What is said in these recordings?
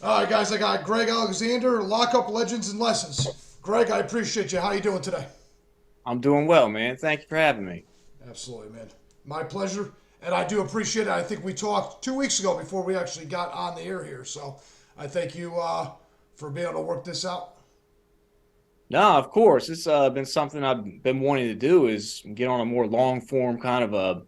All right, guys, I got Greg Alexander, Lockup Legends and Lessons. Greg, I appreciate you. How you doing today? I'm doing well, man. Thank you for having me. Absolutely, man. My pleasure. And I do appreciate it. I think we talked 2 weeks ago before we actually got on the air here. So I thank you for being able to work this out. No, of course. It's been something I've been wanting to do is get on a more long form kind of a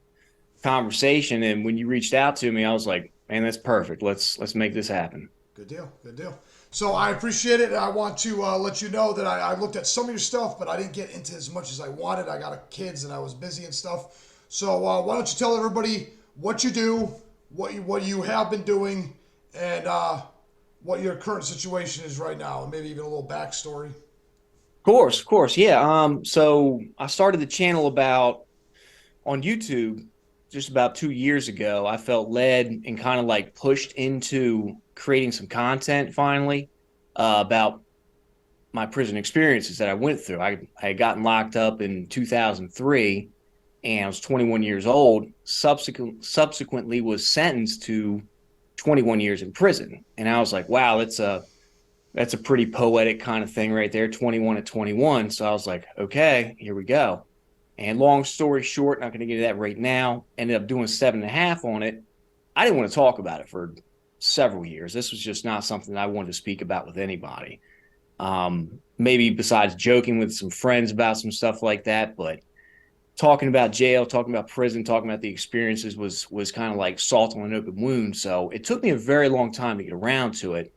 conversation. And when you reached out to me, I was like, man, that's perfect. Let's make this happen. Good deal. Good deal. So I appreciate it. And I want to let you know that I looked at some of your stuff, but I didn't get into as much as I wanted. I got kids and I was busy and stuff. So why don't you tell everybody what you do, what you have been doing, and what your current situation is right now, and maybe even a little backstory. Of course. Yeah. So I started the channel about on YouTube just about 2 years ago. I felt led and kind of like pushed into creating some content finally about my prison experiences that I went through. I had gotten locked up in 2003 and I was 21 years old. Subsequently was sentenced to 21 years in prison. And I was like, wow, that's a pretty poetic kind of thing right there, 21 at 21. So I was like, okay, here we go. And long story short, not going to get into that right now. Ended up doing 7.5 on it. I didn't want to talk about it for several years. This was just not something I wanted to speak about with anybody. Maybe besides joking with some friends about some stuff like that, but talking about jail, talking about prison, talking about the experiences was kind of like salt on an open wound. So it took me a very long time to get around to it.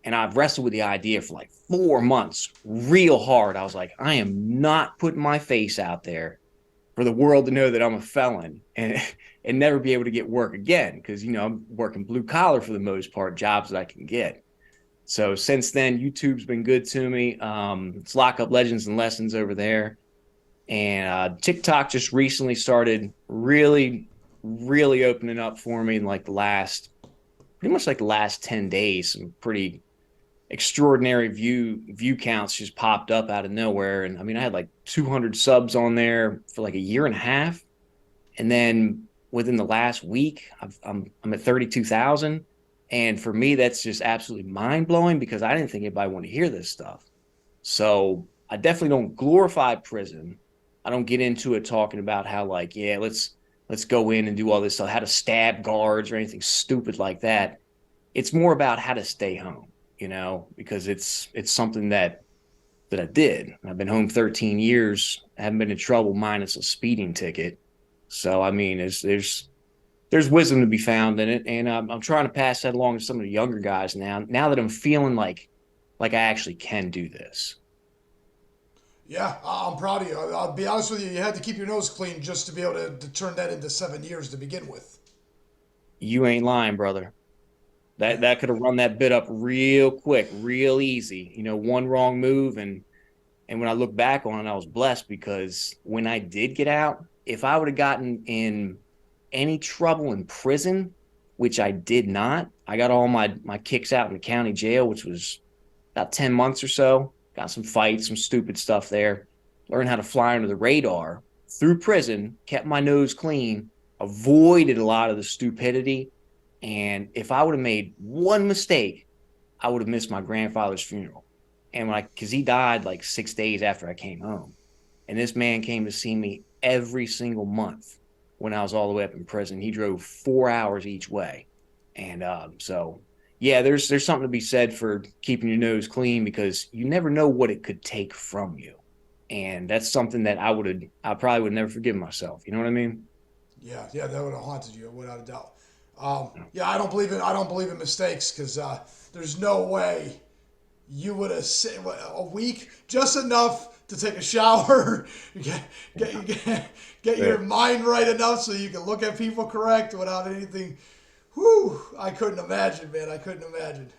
And I've wrestled with the idea for like 4 months, real hard. I was like, I am not putting my face out there for the world to know that I'm a felon and never be able to get work again. Because I'm working blue collar for the most part, jobs that I can get. So since then, YouTube's been good to me. It's Lockup Legends and Lessons over there. And TikTok just recently started really opening up for me in like pretty much like the last 10 days. Some pretty extraordinary view counts just popped up out of nowhere. And I mean, I had like 200 subs on there for like a year and a half. And then within the last week, I'm at 32,000. And for me, that's just absolutely mind blowing because I didn't think anybody wanted to hear this stuff. So I definitely don't glorify prison. I don't get into it talking about how like, yeah, let's go in and do all this stuff, how to stab guards or anything stupid like that. It's more about how to stay home, because it's something that I did. I've been home 13 years. I haven't been in trouble minus a speeding ticket. So I mean, there's wisdom to be found in it, and I'm trying to pass that along to some of the younger guys now. Now that I'm feeling like I actually can do this. Yeah, I'm proud of you. I'll be honest with you. You had to keep your nose clean just to be able to turn that into 7 years to begin with. You ain't lying, brother. That Yeah. that could have run that bit up real quick, real easy. One wrong move, and when I look back on it, I was blessed because when I did get out, if I would have gotten in any trouble in prison, which I did not, I got all my kicks out in the county jail, which was about 10 months or so. Got some fights, some stupid stuff there. Learned how to fly under the radar through prison, kept my nose clean, avoided a lot of the stupidity. And if I would have made one mistake, I would have missed my grandfather's funeral. And because he died like 6 days after I came home. And this man came to see me every single month when I was all the way up in prison. He drove 4 hours each way. And so, yeah, there's something to be said for keeping your nose clean because you never know what it could take from you. And that's something that I probably would never forgive myself. You know what I mean? Yeah, yeah, that would have haunted you without a doubt. Yeah, I don't believe in mistakes because there's no way you would have sit a week just enough to take a shower, get your mind right enough so you can look at people correct without anything. Whew, I couldn't imagine, man. I couldn't imagine.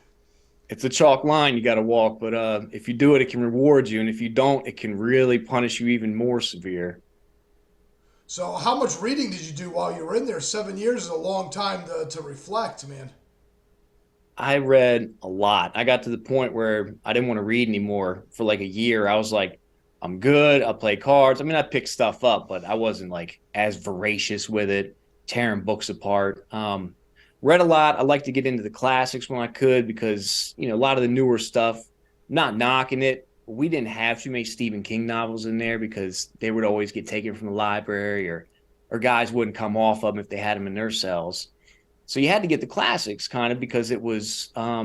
It's a chalk line you got to walk, but if you do it, it can reward you, and if you don't, it can really punish you even more severe. So, how much reading did you do while you were in there? 7 years is a long time to reflect, man. I read a lot. I got to the point where I didn't want to read anymore for like a year. I was like, I'm good. I'll play cards. I mean, I picked stuff up, but I wasn't like as voracious with it, tearing books apart. read a lot. I like to get into the classics when I could because, a lot of the newer stuff, not knocking it. We didn't have too many Stephen King novels in there because they would always get taken from the library or guys wouldn't come off of them if they had them in their cells. So you had to get the classics kind of because it was a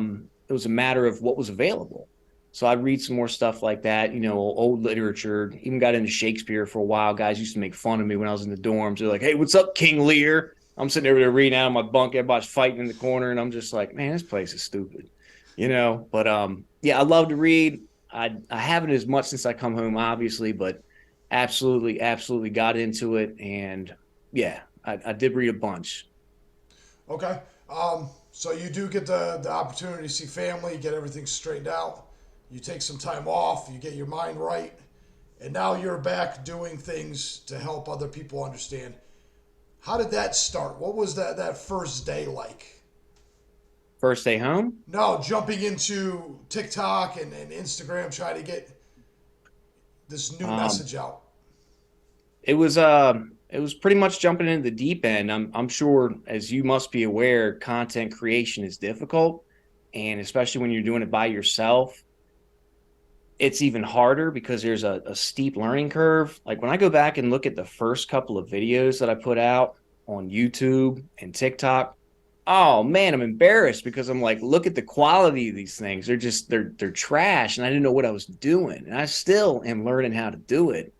matter of what was available. So I'd read some more stuff like that, old literature, even got into Shakespeare for a while. Guys used to make fun of me when I was in the dorms. They're like, "Hey, what's up, King Lear?" I'm sitting over there reading out of my bunk. Everybody's fighting in the corner. And I'm just like, man, this place is stupid, But yeah, I love to read. I haven't as much since I come home, obviously, but absolutely, absolutely got into it. And yeah, I did read a bunch. Okay. So you do get the opportunity to see family, get everything straightened out. You take some time off, you get your mind right, and now you're back doing things to help other people understand. How did that start? What was that first day like? First day home. No, jumping into TikTok and Instagram, trying to get this new Um, message out. it was pretty much jumping into the deep end. I'm sure, as you must be aware, content creation is difficult, and especially when you're doing it by yourself, it's even harder because there's a steep learning curve. Like when I go back and look at the first couple of videos that I put out on YouTube and TikTok, oh man, I'm embarrassed because I'm like, look at the quality of these things. They're trash, and I didn't know what I was doing, and I still am learning how to do it.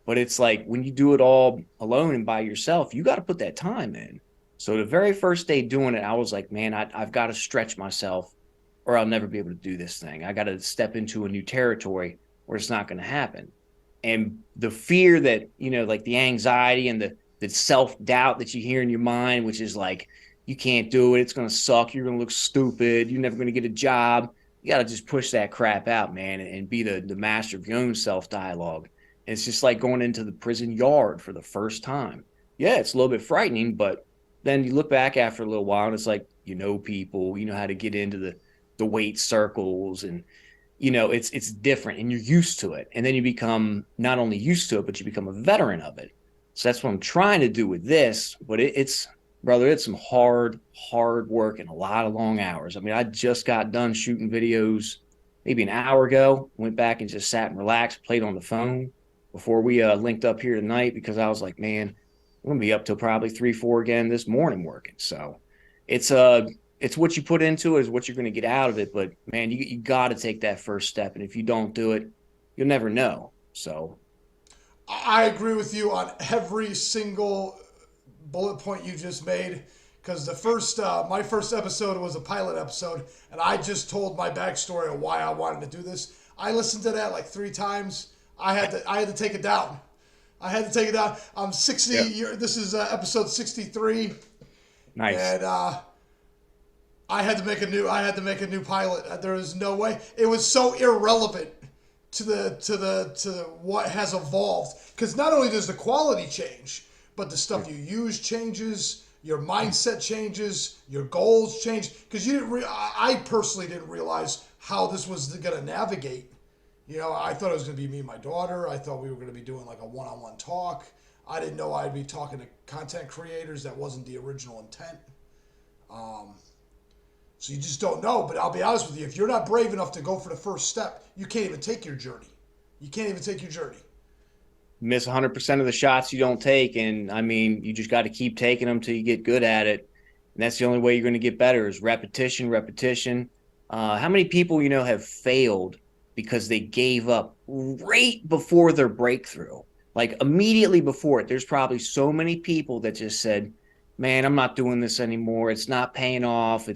But it's like when you do it all alone and by yourself, you got to put that time in. So the very first day doing it, I was like, man, I've got to stretch myself or I'll never be able to do this thing. I got to step into a new territory where it's not going to happen. And the fear that, like the anxiety and the self doubt that you hear in your mind, which is like, you can't do it. It's going to suck. You're going to look stupid. You're never going to get a job. You got to just push that crap out, man, and be the master of your own self dialogue. It's just like going into the prison yard for the first time. Yeah, it's a little bit frightening, but then you look back after a little while and it's like, people, you know how to get into the weight circles and it's different and you're used to it. And then you become not only used to it, but you become a veteran of it. So that's what I'm trying to do with this. But it's brother, it's some hard work and a lot of long hours. I mean, I just got done shooting videos maybe an hour ago, went back and just sat and relaxed, played on the phone before we linked up here tonight because I was like, man, I'm gonna be up till probably 3, 4 again this morning working. So it's it's what you put into it is what you're going to get out of it. But man, you got to take that first step, and if you don't do it, you'll never know. So I agree with you on every single bullet point you just made. Because my first episode was a pilot episode, and I just told my backstory of why I wanted to do this. I listened to that like 3 times. I had to take it down. I had to take it down. I'm 60. yeah, This is episode 63, nice. and I had to make a new pilot. There was no way. It was so irrelevant to what has evolved. Because not only does the quality change, but the stuff you use changes. Your mindset changes. Your goals change. Because I personally didn't realize how this was going to navigate. I thought it was going to be me and my daughter. I thought we were going to be doing like a one-on-one talk. I didn't know I'd be talking to content creators. That wasn't the original intent. So you just don't know. But I'll be honest with you, if you're not brave enough to go for the first step, you can't even take your journey. You can't even take your journey. Miss 100% of the shots you don't take, and I mean, you just got to keep taking them till you get good at it. And that's the only way you're going to get better is repetition, repetition. How many people have failed because they gave up right before their breakthrough? Like immediately before it, there's probably so many people that just said, man, I'm not doing this anymore. It's not paying off.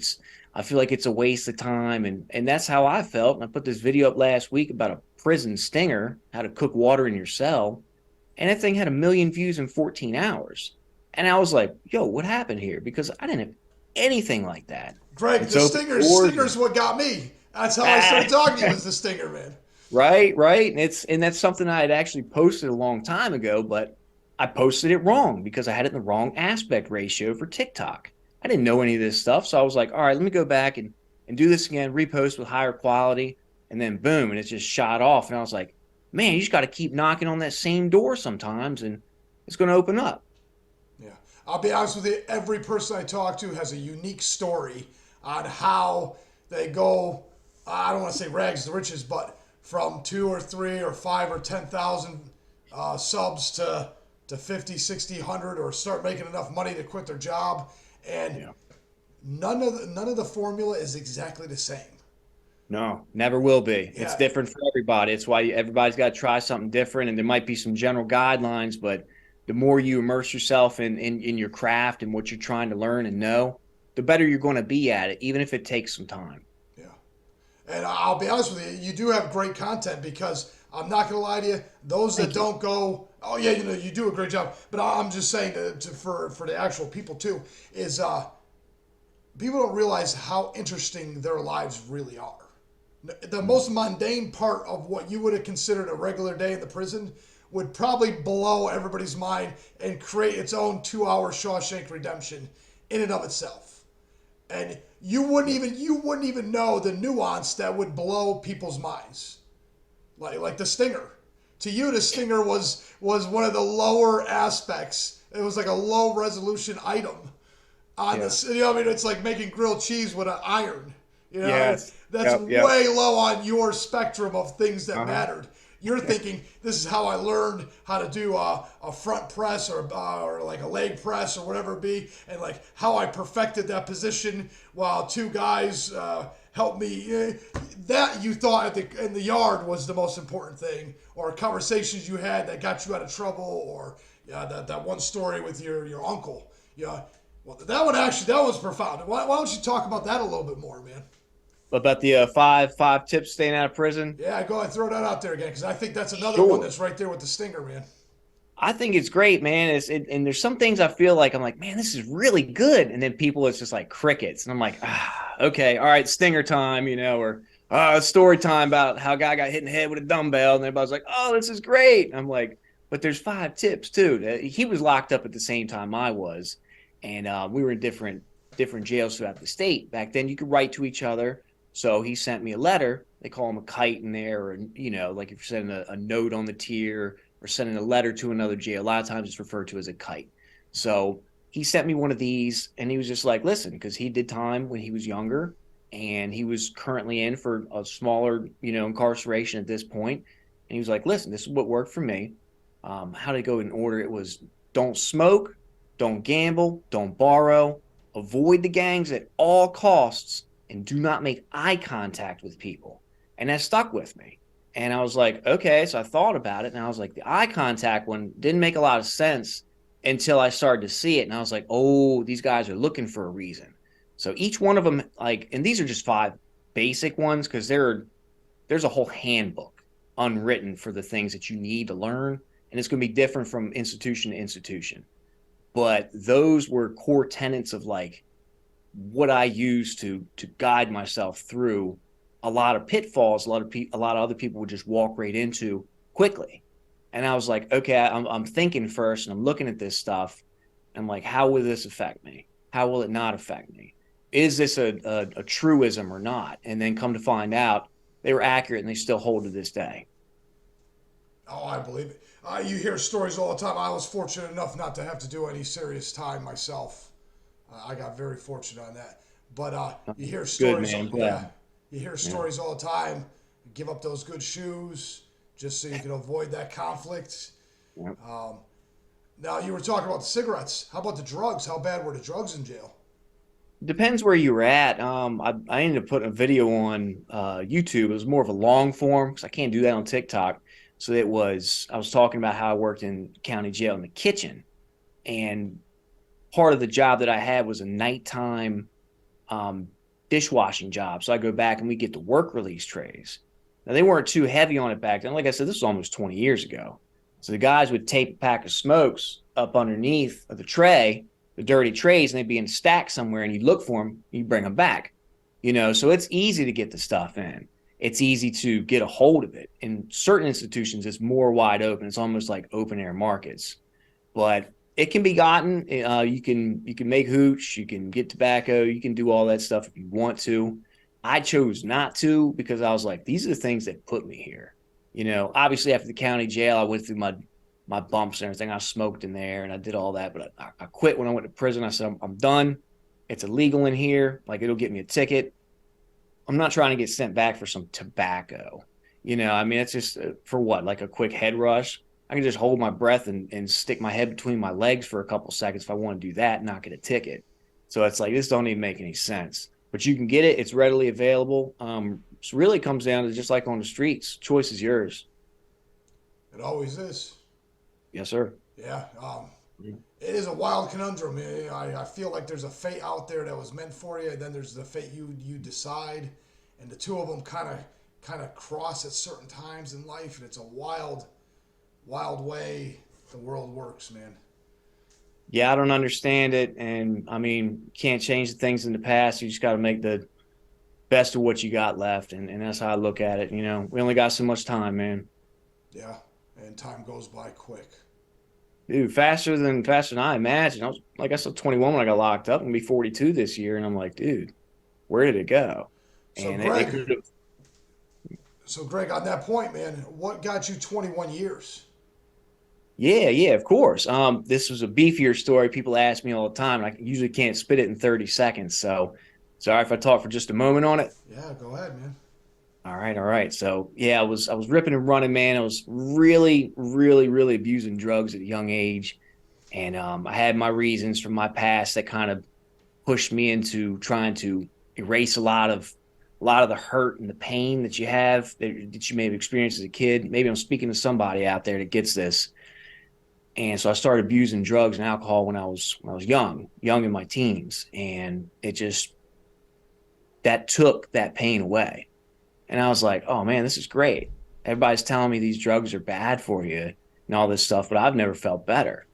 I feel like it's a waste of time. And that's how I felt. And I put this video up last week about a prison stinger, how to cook water in your cell. And that thing had 1 million views in 14 hours. And I was like, yo, what happened here? Because I didn't have anything like that. Greg, And the so stinger's what got me. That's how I started talking to you, was the stinger, man. right. And that's something I had actually posted a long time ago, but I posted it wrong because I had it in the wrong aspect ratio for TikTok. I didn't know any of this stuff. So I was like, all right, let me go back and do this again, repost with higher quality. And then boom, and it just shot off. And I was like, man, you just got to keep knocking on that same door sometimes and it's going to open up. Yeah. I'll be honest with you, every person I talk to has a unique story on how they go, I don't want to say rags to riches, but from 2 or 3 or 5 or 10,000 subs to 50, 60, 100, or start making enough money to quit their job. And Yeah. none of the formula is exactly the same. No, never will be. It's Yeah, different for everybody. It's why everybody's got to try something different. And there might be some general guidelines, but the more you immerse yourself in your craft and what you're trying to learn and know, the better you're going to be at it, even if it takes some time. yeah. And I'll be honest with you, you do have great content because I'm not going to lie to you, those that Thank you. don't go, oh yeah, you do a great job. But I'm just saying for the actual people too, is people don't realize how interesting their lives really are. The most mundane part of what you would have considered a regular day in the prison would probably blow everybody's mind and create its own 2 hour Shawshank Redemption in and of itself. And you wouldn't even know the nuance that would blow people's minds. Like the stinger. To you, the stinger was one of the lower aspects. It was like a low resolution item on this. You know, what I mean, it's like making grilled cheese with an iron. You know, Yes. that's Yep. way low on your spectrum of things that Uh-huh. mattered. You're thinking this is how I learned how to do a front press or like a leg press or whatever it be, and like how I perfected that position while two guys helped me. That you thought in the yard was the most important thing, or conversations you had that got you out of trouble, or that one story with your uncle. Yeah, well, that was profound. Why don't you talk about that a little bit more, man? About the five tips staying out of prison. Yeah, go ahead, throw that out there again, because I think that's another one Sure. that's right there with the stinger, man. I think it's great, man. And there's some things I feel like I'm like, man, this is really good. And then people, it's just like crickets. And I'm like, okay, all right, stinger time, or story time about how a guy got hit in the head with a dumbbell. And everybody's like, oh, this is great. And I'm like, but there's 5 tips too. He was locked up at the same time I was. And we were in different jails throughout the state. Back then you could write to each other. So he sent me a letter. They call him a kite in there, or, like if you're sending a note on the tier, or sending a letter to another jail. A lot of times it's referred to as a kite. So he sent me one of these, and he was just like, listen, because he did time when he was younger, and he was currently in for a smaller, incarceration at this point. And he was like, listen, this is what worked for me. How to go in order? It was don't smoke, don't gamble, don't borrow, avoid the gangs at all costs, and do not make eye contact with people. And that stuck with me. And I was like, okay. So I thought about it, and I was like, the eye contact one didn't make a lot of sense until I started to see it. And I was like, oh, these guys are looking for a reason. So each one of them, and these are just 5 basic ones, because there's a whole handbook unwritten for the things that you need to learn. And it's going to be different from institution to institution. But those were core tenets of like what I use to guide myself through a lot of pitfalls. A lot of other people would just walk right into quickly. And I was like, okay, I'm thinking first, and I'm looking at this stuff. I'm like, how will this affect me? How will it not affect me? Is this a truism or not? And then come to find out, they were accurate, and they still hold to this day. Oh, I believe it. You hear stories all the time. I was fortunate enough not to have to do any serious time myself. I got very fortunate on that. But you hear Good, stories. man. Yeah, you hear stories all the time. Give up those good shoes just so you can avoid that conflict. Yep. Now you were talking about the cigarettes. How about the drugs? How bad were the drugs in jail? Depends where you were at. I ended up putting a video on YouTube. It was more of a long form because I can't do that on TikTok. So I was talking about how I worked in county jail in the kitchen, and part of the job that I had was a nighttime dishwashing job. So I go back and we get the work release trays. Now they weren't too heavy on it back then. Like I said, this was almost 20 years ago. So the guys would tape a pack of smokes up underneath of the tray, the dirty trays, and they'd be in a stack somewhere, and you'd look for them, you'd bring them back. So it's easy to get the stuff in. It's easy to get a hold of it. In certain institutions, it's more wide open. It's almost like open air markets. But it can be gotten. You can make hooch, you can get tobacco, you can do all that stuff if you want to. I chose not to because I was like, these are the things that put me here. Obviously after the county jail, I went through my my bumps and everything. I smoked in there and I did all that, but I quit when I went to prison. I said, I'm done. It's illegal in here. Like, it'll get me a ticket. I'm not trying to get sent back for some tobacco. I mean, it's just for what, like a quick head rush. I can just hold my breath and stick my head between my legs for a couple seconds if I want to do that and not get a ticket. So it's like, this don't even make any sense. But you can get it. It's readily available. So really comes down to just like on the streets. Choice is yours. It always is. Yes, sir. Yeah. It is a wild conundrum. I feel like there's a fate out there that was meant for you, and then there's the fate you decide, and the two of them kind of cross at certain times in life, and it's a wild way the world works, man. Yeah, I don't understand it. And I mean, can't change the things in the past. You just got to make the best of what you got left. And that's how I look at it. We only got so much time, man. Yeah, and time goes by quick. Dude, faster than I imagined. I was, like I said, 21 when I got locked up. I'm gonna be 42 this year. And I'm like, dude, where did it go? So And Greg, it could have. so Greg, on that point, man, what got you 21 years? Yeah, of course. This was a beefier story. People ask me all the time, and I usually can't spit it in 30 seconds. So sorry if I talk for just a moment on it. Yeah, go ahead, man. All right. So yeah, I was ripping and running, man. I was really, really, really abusing drugs at a young age. And I had my reasons from my past that kind of pushed me into trying to erase a lot of the hurt and the pain that you have that you may have experienced as a kid. Maybe I'm speaking to somebody out there that gets this. And so I started abusing drugs and alcohol when I was young in my teens, and it just that took that pain away. And I was like, oh man, this is great. Everybody's telling me these drugs are bad for you and all this stuff, but I've never felt better.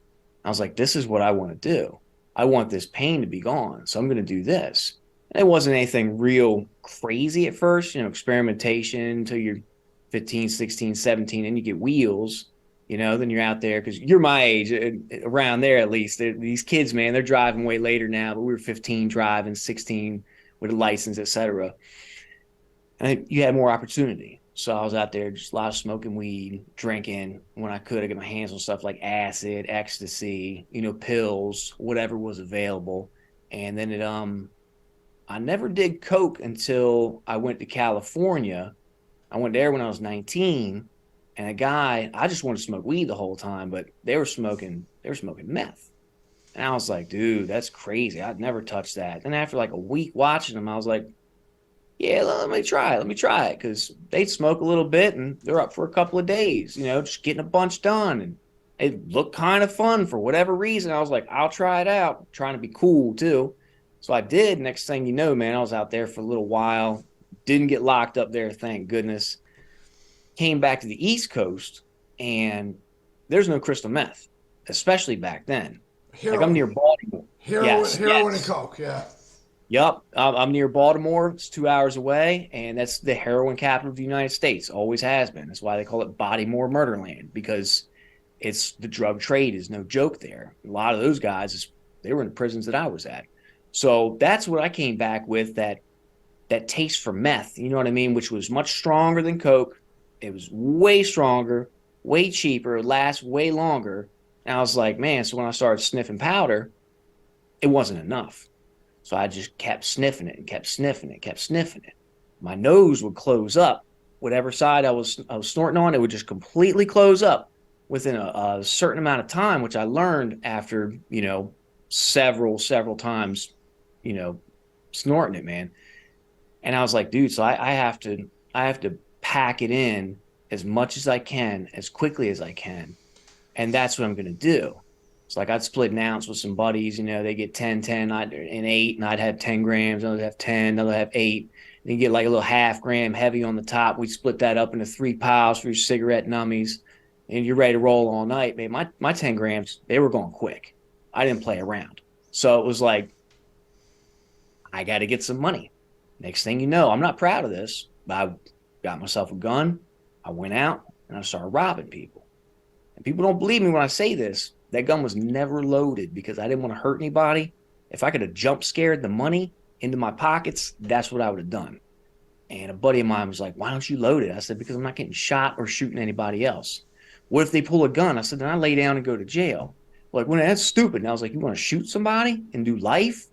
I was like, this is what I want to do. I want this pain to be gone. So I'm going to do this. And it wasn't anything real crazy at first, experimentation until you're 15, 16, 17, and you get wheels, then you're out there because you're my age, around there at least. These kids, man, they're driving way later now, but we were 15 driving, 16 with a license, etc. And you had more opportunity. So I was out there just a lot of smoking weed, drinking when I could. I get my hands on stuff like acid, ecstasy, pills, whatever was available. And then I never did coke until I went to California. I went there when I was 19, and I just wanted to smoke weed the whole time, but they were smoking meth. And I was like, dude, that's crazy. I'd never touch that. And after like a week watching them, I was like, yeah, let me try it. Because they'd smoke a little bit and they're up for a couple of days, just getting a bunch done. And it looked kind of fun for whatever reason. I was like, I'll try it out. Trying to be cool too. So I did. Next thing you know, man, I was out there for a little while. Didn't get locked up there, thank goodness. Came back to the East Coast, and there's no crystal meth, especially back then. Heroin. Like, I'm near Baltimore. Heroin and coke, yeah. Yep. I'm near Baltimore. It's 2 hours away, and that's the heroin capital of the United States. Always has been. That's why they call it Bodymore Murderland, because it's the drug trade is no joke there. A lot of those guys, they were in the prisons that I was at. So that's what I came back with, that taste for meth, you know what I mean, which was much stronger than coke. It was way stronger, way cheaper, lasts way longer. And I was like, man, so when I started sniffing powder, it wasn't enough. So I just kept sniffing it and kept sniffing it. My nose would close up. Whatever side I was snorting on, it would just completely close up within a certain amount of time, which I learned after, several times, snorting it, man. And I was like, dude, so I have to pack it in as much as I can, as quickly as I can. And that's what I'm going to do. It's like I'd split an ounce with some buddies, they get 10, and 8, and I'd have 10 grams, another have 10, another have 8. And you get like a little half gram heavy on the top. We'd split that up into 3 piles for your cigarette nummies, and you're ready to roll all night, man. My 10 grams, they were going quick. I didn't play around. So it was like, I got to get some money. Next thing you know, I'm not proud of this, but I got myself a gun. I went out and I started robbing people. And people don't believe me when I say this. That gun was never loaded because I didn't want to hurt anybody. If I could have jump scared the money into my pockets, that's what I would have done. And a buddy of mine was like, why don't you load it? I said, because I'm not getting shot or shooting anybody else. What if they pull a gun? I said, then I lay down and go to jail. Like, well, that's stupid. And I was like, you want to shoot somebody and do life?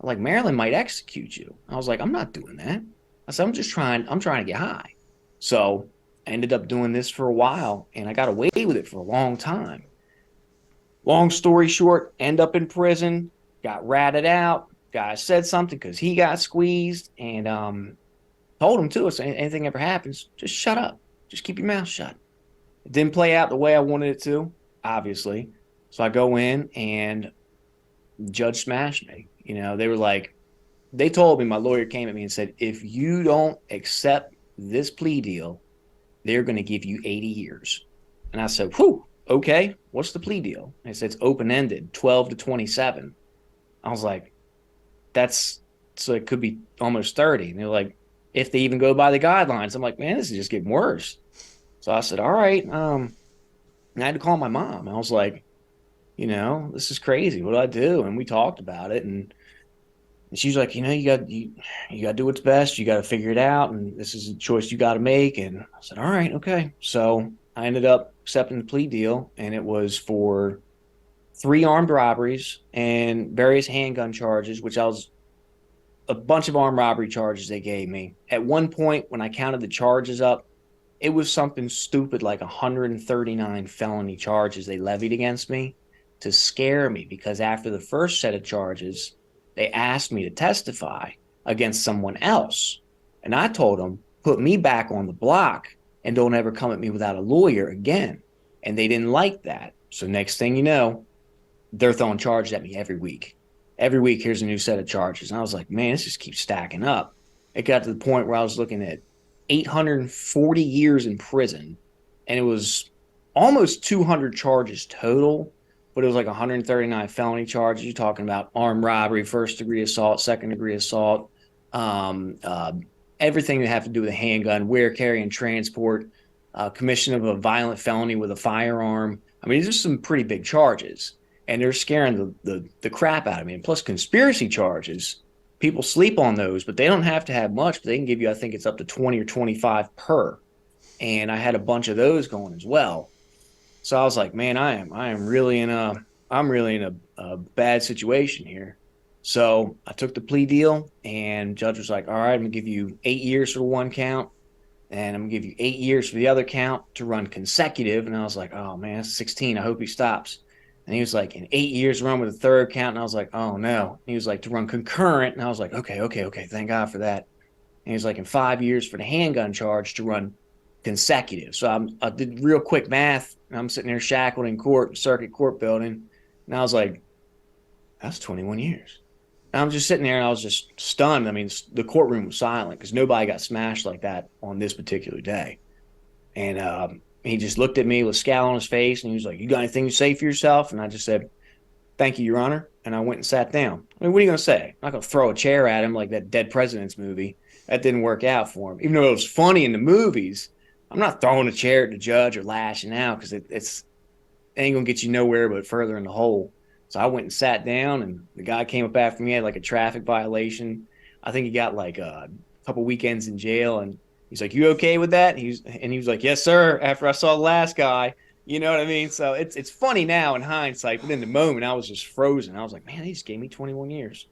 Like, Maryland might execute you. I was like, I'm not doing that. I said, I'm trying to get high. So I ended up doing this for a while and I got away with it for a long time. Long story short, end up in prison, got ratted out. Guy said something because he got squeezed and told him to us, anything ever happens, just shut up. Just keep your mouth shut. It didn't play out the way I wanted it to, obviously. So I go in and the judge smashed me. They were like, they told me, my lawyer came at me and said, if you don't accept this plea deal, they're going to give you 80 years. And I said, whew, okay, what's the plea deal? And they said, it's open-ended, 12 to 27. I was like, so it could be almost 30. And they're like, if they even go by the guidelines. I'm like, man, this is just getting worse. So I said, all right. And I had to call my mom. I was like, this is crazy. What do I do? And we talked about it. And she's like, you got to do what's best. You got to figure it out. And this is a choice you got to make. And I said, all right, okay. So I ended up accepting the plea deal. And it was for 3 armed robberies and various handgun charges, which I was a bunch of armed robbery charges they gave me. At one point, when I counted the charges up, it was something stupid like 139 felony charges they levied against me to scare me, because after the first set of charges, they asked me to testify against someone else. And I told them, put me back on the block and don't ever come at me without a lawyer again. And they didn't like that. So next thing you know, they're throwing charges at me every week. Every week, here's a new set of charges. And I was like, man, this just keeps stacking up. It got to the point where I was looking at 840 years in prison, and it was almost 200 charges total, but it was like 139 felony charges. You're talking about armed robbery, first-degree assault, second-degree assault, everything that have to do with a handgun, wear, carry, and transport, commission of a violent felony with a firearm. I mean, these are some pretty big charges, and they're scaring the crap out of me. And plus conspiracy charges, people sleep on those, but they don't have to have much, but they can give you, I think it's up to 20 or 25 per. And I had a bunch of those going as well. So I was like, man, I'm really in a bad situation here. So I took the plea deal, and judge was like, all right, I'm gonna give you 8 years for the one count, and I'm gonna give you 8 years for the other count to run consecutive. And I was like, oh man, that's 16. I hope he stops. And he was like, in 8 years, run with the third count. And I was like, oh no. And he was like, to run concurrent. And I was like, okay. Thank God for that. And he was like, in 5 years for the handgun charge to run consecutive. So I did real quick math. And I'm sitting there shackled in court, circuit court building. And I was like, that's 21 years. And I'm just sitting there and I was just stunned. I mean, the courtroom was silent because nobody got smashed like that on this particular day. And he just looked at me with a scowl on his face, and he was like, you got anything to say for yourself? And I just said, thank you, Your Honor. And I went and sat down. I mean, what are you going to say? I'm not going to throw a chair at him like that Dead Presidents movie. That didn't work out for him. Even though it was funny in the movies, I'm not throwing a chair at the judge or lashing out, because it ain't going to get you nowhere but further in the hole. So I went and sat down, and the guy came up after me, had like a traffic violation. I think he got like a couple weekends in jail, and he's like, you okay with that? And he was like, yes, sir, after I saw the last guy. You know what I mean? So it's funny now in hindsight, but in the moment, I was just frozen. I was like, man, they just gave me 21 years.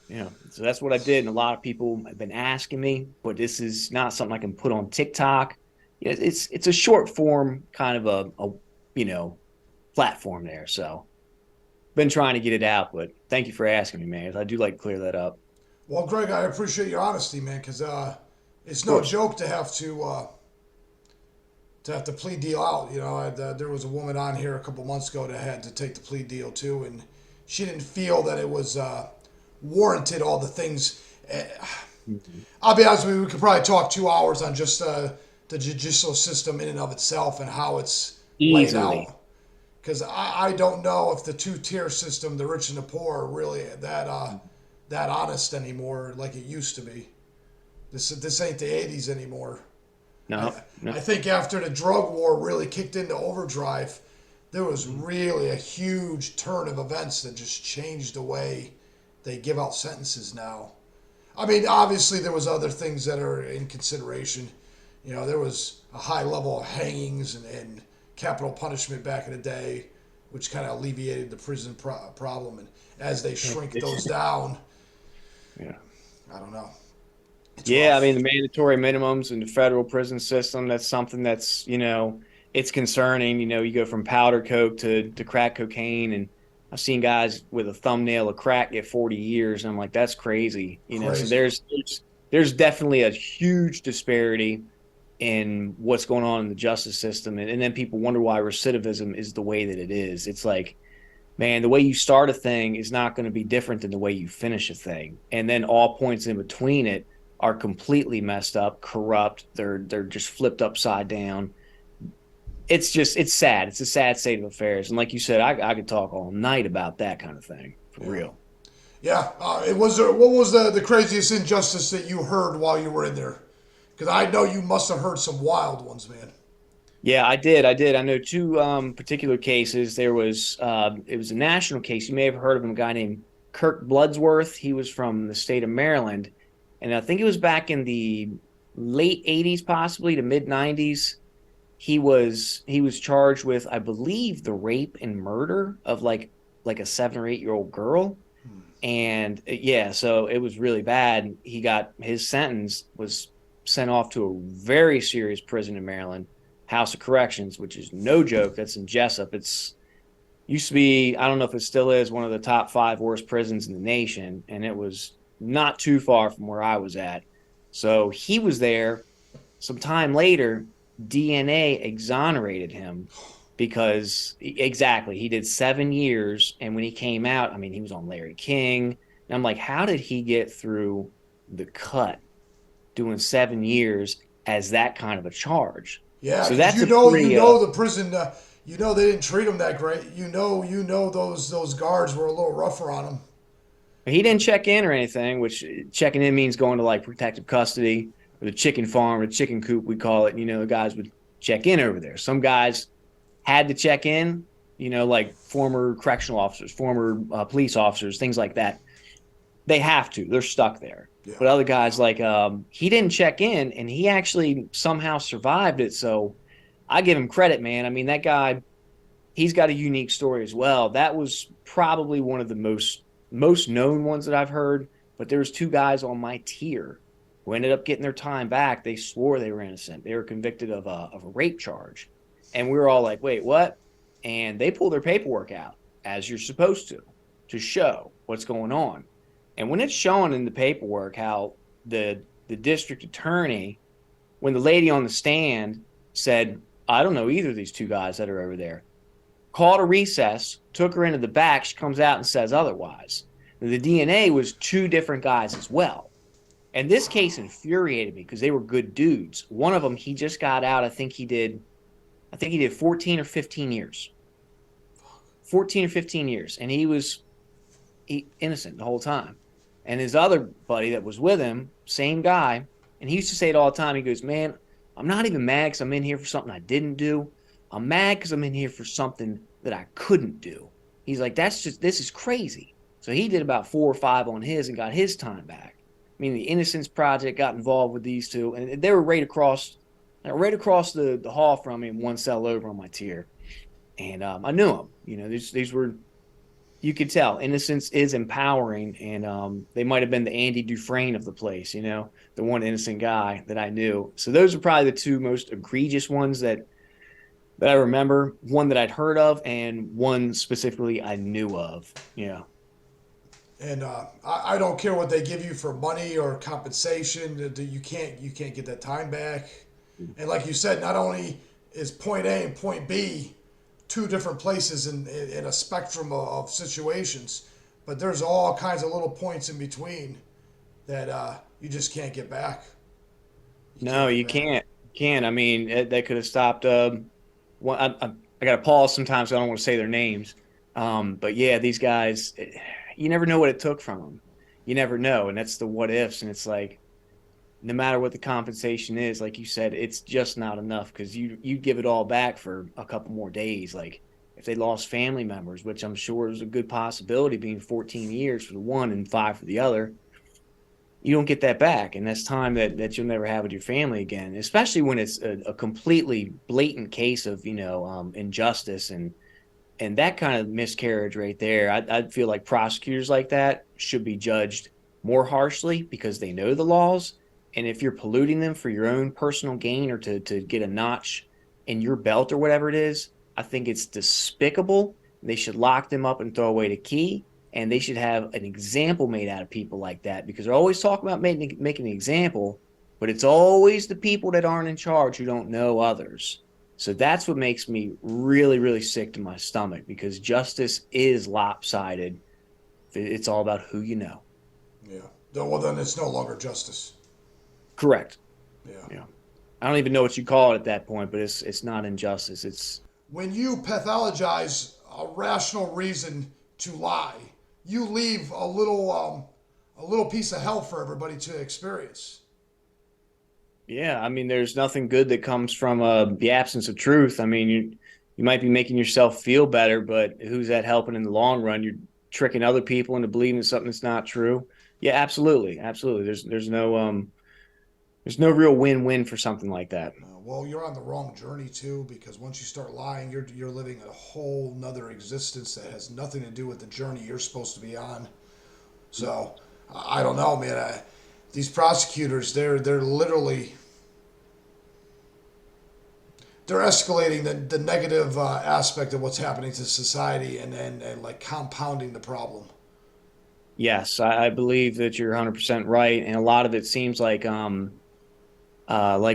Yeah. So that's what I did. And a lot of people have been asking me, but this is not something I can put on TikTok. It's a short form kind of a platform there. So been trying to get it out, but thank you for asking me, man. I do like to clear that up. Well, Greg, I appreciate your honesty, man, because it's no joke to have to plea deal out. There was a woman on here a couple months ago that had to take the plea deal too, and she didn't feel that it was warranted. All the things. I'll be honest with you, we could probably talk 2 hours on just the judicial system in and of itself and how it's laid out. Because I don't know if the two-tier system, the rich and the poor, are really that honest anymore like it used to be. This ain't the 80s anymore. No. I think after the drug war really kicked into overdrive, there was really a huge turn of events that just changed the way they give out sentences now. I mean, obviously there was other things that are in consideration. There was a high level of hangings and capital punishment back in the day, which kind of alleviated the prison problem. And as they shrink those down, Yeah. I don't know. It's Yeah, I mean rough. the mandatory minimums in the federal prison system, that's something that's, it's concerning. You go from powder coke to crack cocaine, and I've seen guys with a thumbnail of crack get 40 years. And I'm like, that's crazy. So Crazy. there's definitely a huge disparity in what's going on in the justice system. And then people wonder why recidivism is the way that it is. It's like, man, the way you start a thing is not going to be different than the way you finish a thing. And then all points in between it are completely messed up, corrupt. They're just flipped upside down. It's sad. It's a sad state of affairs. And like you said, I could talk all night about that kind of thing for Yeah. real. Yeah. What was the craziest injustice that you heard while you were in there? Because I know you must have heard some wild ones, man. Yeah, I did. I know two particular cases. There was it was a national case. You may have heard of him, a guy named Kirk Bloodsworth. He was from the state of Maryland, and I think it was back in the late '80s, possibly the mid '90s. He was charged with, I believe, the rape and murder of like a 7 or 8 year old girl. And yeah, so it was really bad. He got his sentence was sent off to a very serious prison in Maryland, House of Corrections, which is no joke. That's in Jessup. It's used to be, I don't know if it still is, one of the top 5 worst prisons in the nation, and it was not too far from where I was at. So he was there. Some time later, DNA exonerated him because exactly he did 7 years, and when he came out, I mean, he was on Larry King, and I'm like, how did he get through the cut doing 7 years as that kind of a charge? Yeah, So because that's you a know, you pretty know the prison. They didn't treat him that great. Those guards were a little rougher on him. he didn't check in or anything, which checking in means going to like protective custody or the chicken farm or the chicken coop, we call it. The guys would check in over there. Some guys had to check in, like former correctional officers, former police officers, things like that. They have to. They're stuck there. Yeah. But other guys, like he didn't check in, and he actually somehow survived it. So I give him credit, man. I mean, that guy, he's got a unique story as well. That was probably one of the most known ones that I've heard. But there was 2 guys on my tier who ended up getting their time back. They swore they were innocent. They were convicted of a rape charge, and we were all like, "Wait, what?" And they pulled their paperwork out as you're supposed to show what's going on. And when it's showing in the paperwork how the district attorney, when the lady on the stand said, "I don't know either of these 2 guys that are over there," called a recess, took her into the back. She comes out and says otherwise. The DNA was 2 different guys as well. And this case infuriated me because they were good dudes. One of them, he just got out. I think he did 14 or 15 years. 14 or 15 years. And he was innocent the whole time. And his other buddy that was with him, same guy, and he used to say it all the time. He goes, "Man, I'm not even mad because I'm in here for something I didn't do. I'm mad because I'm in here for something that I couldn't do." He's like, this is crazy. So he did about 4 or 5 on his and got his time back. I mean, the Innocence Project got involved with these 2, and they were right across the hall from me, and one cell over on my tier. And I knew them. These were, you could tell innocence is empowering, and they might have been the Andy Dufresne of the place, the one innocent guy that I knew. So those are probably the 2 most egregious ones that I remember, one that I'd heard of and one specifically I knew of. Yeah. And I don't care what they give you for money or compensation. You can't get that time back. And like you said, not only is point A and point B 2 different places in a spectrum of situations, but there's all kinds of little points in between that you just can't get back. You No, can't get you back. can't. I mean, they could have stopped. I got to pause sometimes, so I don't want to say their names. But yeah, these guys, you never know what it took from them. You never know, and that's the what ifs. And it's like, no matter what the compensation is, like you said, it's just not enough because you give it all back for a couple more days. Like if they lost family members, which I'm sure is a good possibility, being 14 years for the one and 5 for the other. you don't get that back. And that's time that you'll never have with your family again, especially when it's a completely blatant case of, injustice and that kind of miscarriage right there. I feel like prosecutors like that should be judged more harshly because they know the laws. And if you're polluting them for your own personal gain or to get a notch in your belt or whatever it is, I think it's despicable. They should lock them up and throw away the key. And they should have an example made out of people like that because they're always talking about making an example, but it's always the people that aren't in charge who don't know others. So that's what makes me really, really sick to my stomach because justice is lopsided. It's all about who you know. Yeah. Well, then it's no longer justice. Correct. Yeah. Yeah. I don't even know what you call it at that point, but it's not injustice. It's When you pathologize a rational reason to lie, you leave a little piece of hell for everybody to experience. yeah. I mean, there's nothing good that comes from the absence of truth. I mean, you might be making yourself feel better, but who's that helping in the long run? You're tricking other people into believing something that's not true. Yeah, absolutely, absolutely. There's no real win-win for something like that. Well, you're on the wrong journey too, because once you start lying, you're living a whole nother existence that has nothing to do with the journey you're supposed to be on. So, I don't know, man. These prosecutors, they're literally they're escalating the negative aspect of what's happening to society and like compounding the problem. Yes, I believe that you're 100% right, and a lot of it seems like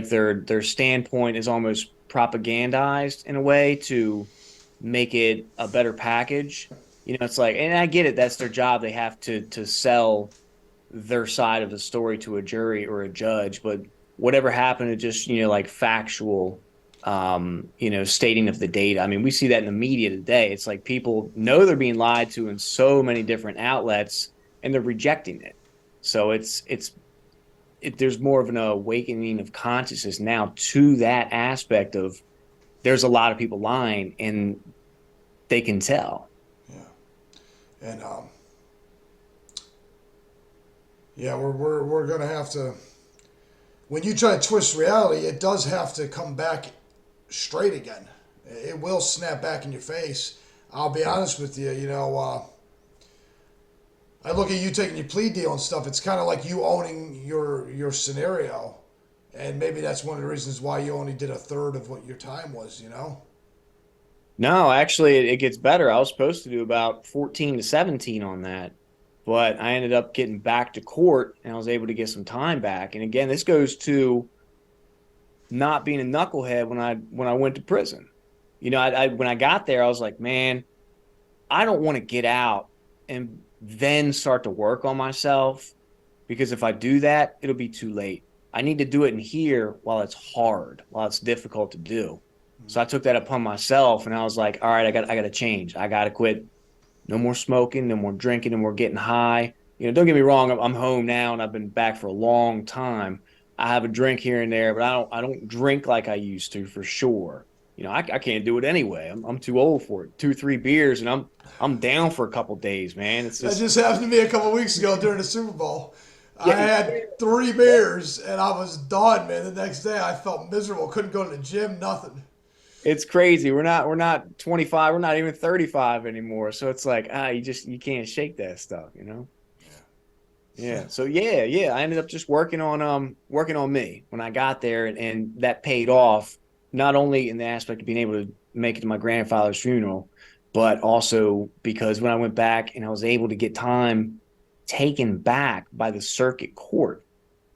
their standpoint is almost propagandized in a way to make it a better package. It's like, and I get it, that's their job. They have to sell their side of the story to a jury or a judge, but whatever happened to just, like factual stating of the data. I mean, we see that in the media today. It's like people know they're being lied to in so many different outlets and they're rejecting it. So there's more of an awakening of consciousness now to that aspect of there's a lot of people lying and they can tell. Yeah, and yeah, we're gonna have to. When you try to twist reality, it does have to come back straight again. It will snap back in your face. I'll be honest with you. I look at you taking your plea deal and stuff. It's kind of like you owning your scenario, and maybe that's one of the reasons why you only did a third of what your time was. No, actually, it gets better. I was supposed to do about 14 to 17 on that, but I ended up getting back to court and I was able to get some time back. And again, this goes to not being a knucklehead when I went to prison. When I got there, I was like, man, I don't want to get out and then start to work on myself because if I do that, it'll be too late. I need to do it in here while it's hard, while it's difficult to do. So I took that upon myself and I was like, all right, I got to change. I got to quit. No more smoking, no more drinking, no more getting high. Don't get me wrong. I'm home now and I've been back for a long time. I have a drink here and there, but I don't drink like I used to for sure. I can't do it anyway. I'm too old for it. 2, 3 beers and I'm down for a couple days, man. It's That just just happened to me a couple weeks ago during the Super Bowl. I yeah, had 3 beers and I was done, man. The next day I felt miserable. Couldn't go to the gym, nothing. it's crazy. We're not 25, we're not even 35 anymore. So it's like, you can't shake that stuff. Yeah. So yeah. I ended up just working on me when I got there and that paid off, not only in the aspect of being able to make it to my grandfather's funeral, but also because when I went back and I was able to get time taken back by the circuit court,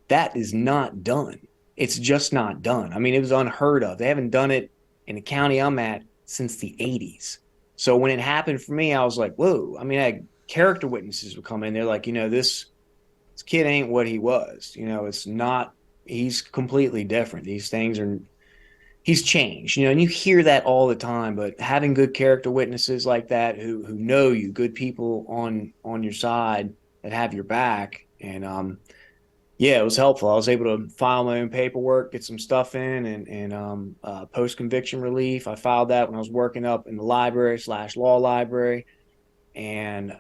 that is not done. It's just not done. I mean, it was unheard of. They haven't done it in the county I'm at since the 80s. So when it happened for me, I was like, whoa. I mean, I had character witnesses would come in. They're like, this kid ain't what he was. It's not, he's completely different. He's changed, and you hear that all the time, but having good character witnesses like that who know you, good people on your side that have your back. And yeah, it was helpful. I was able to file my own paperwork, get some stuff in and post conviction relief. I filed that when I was working up in the library/law library. And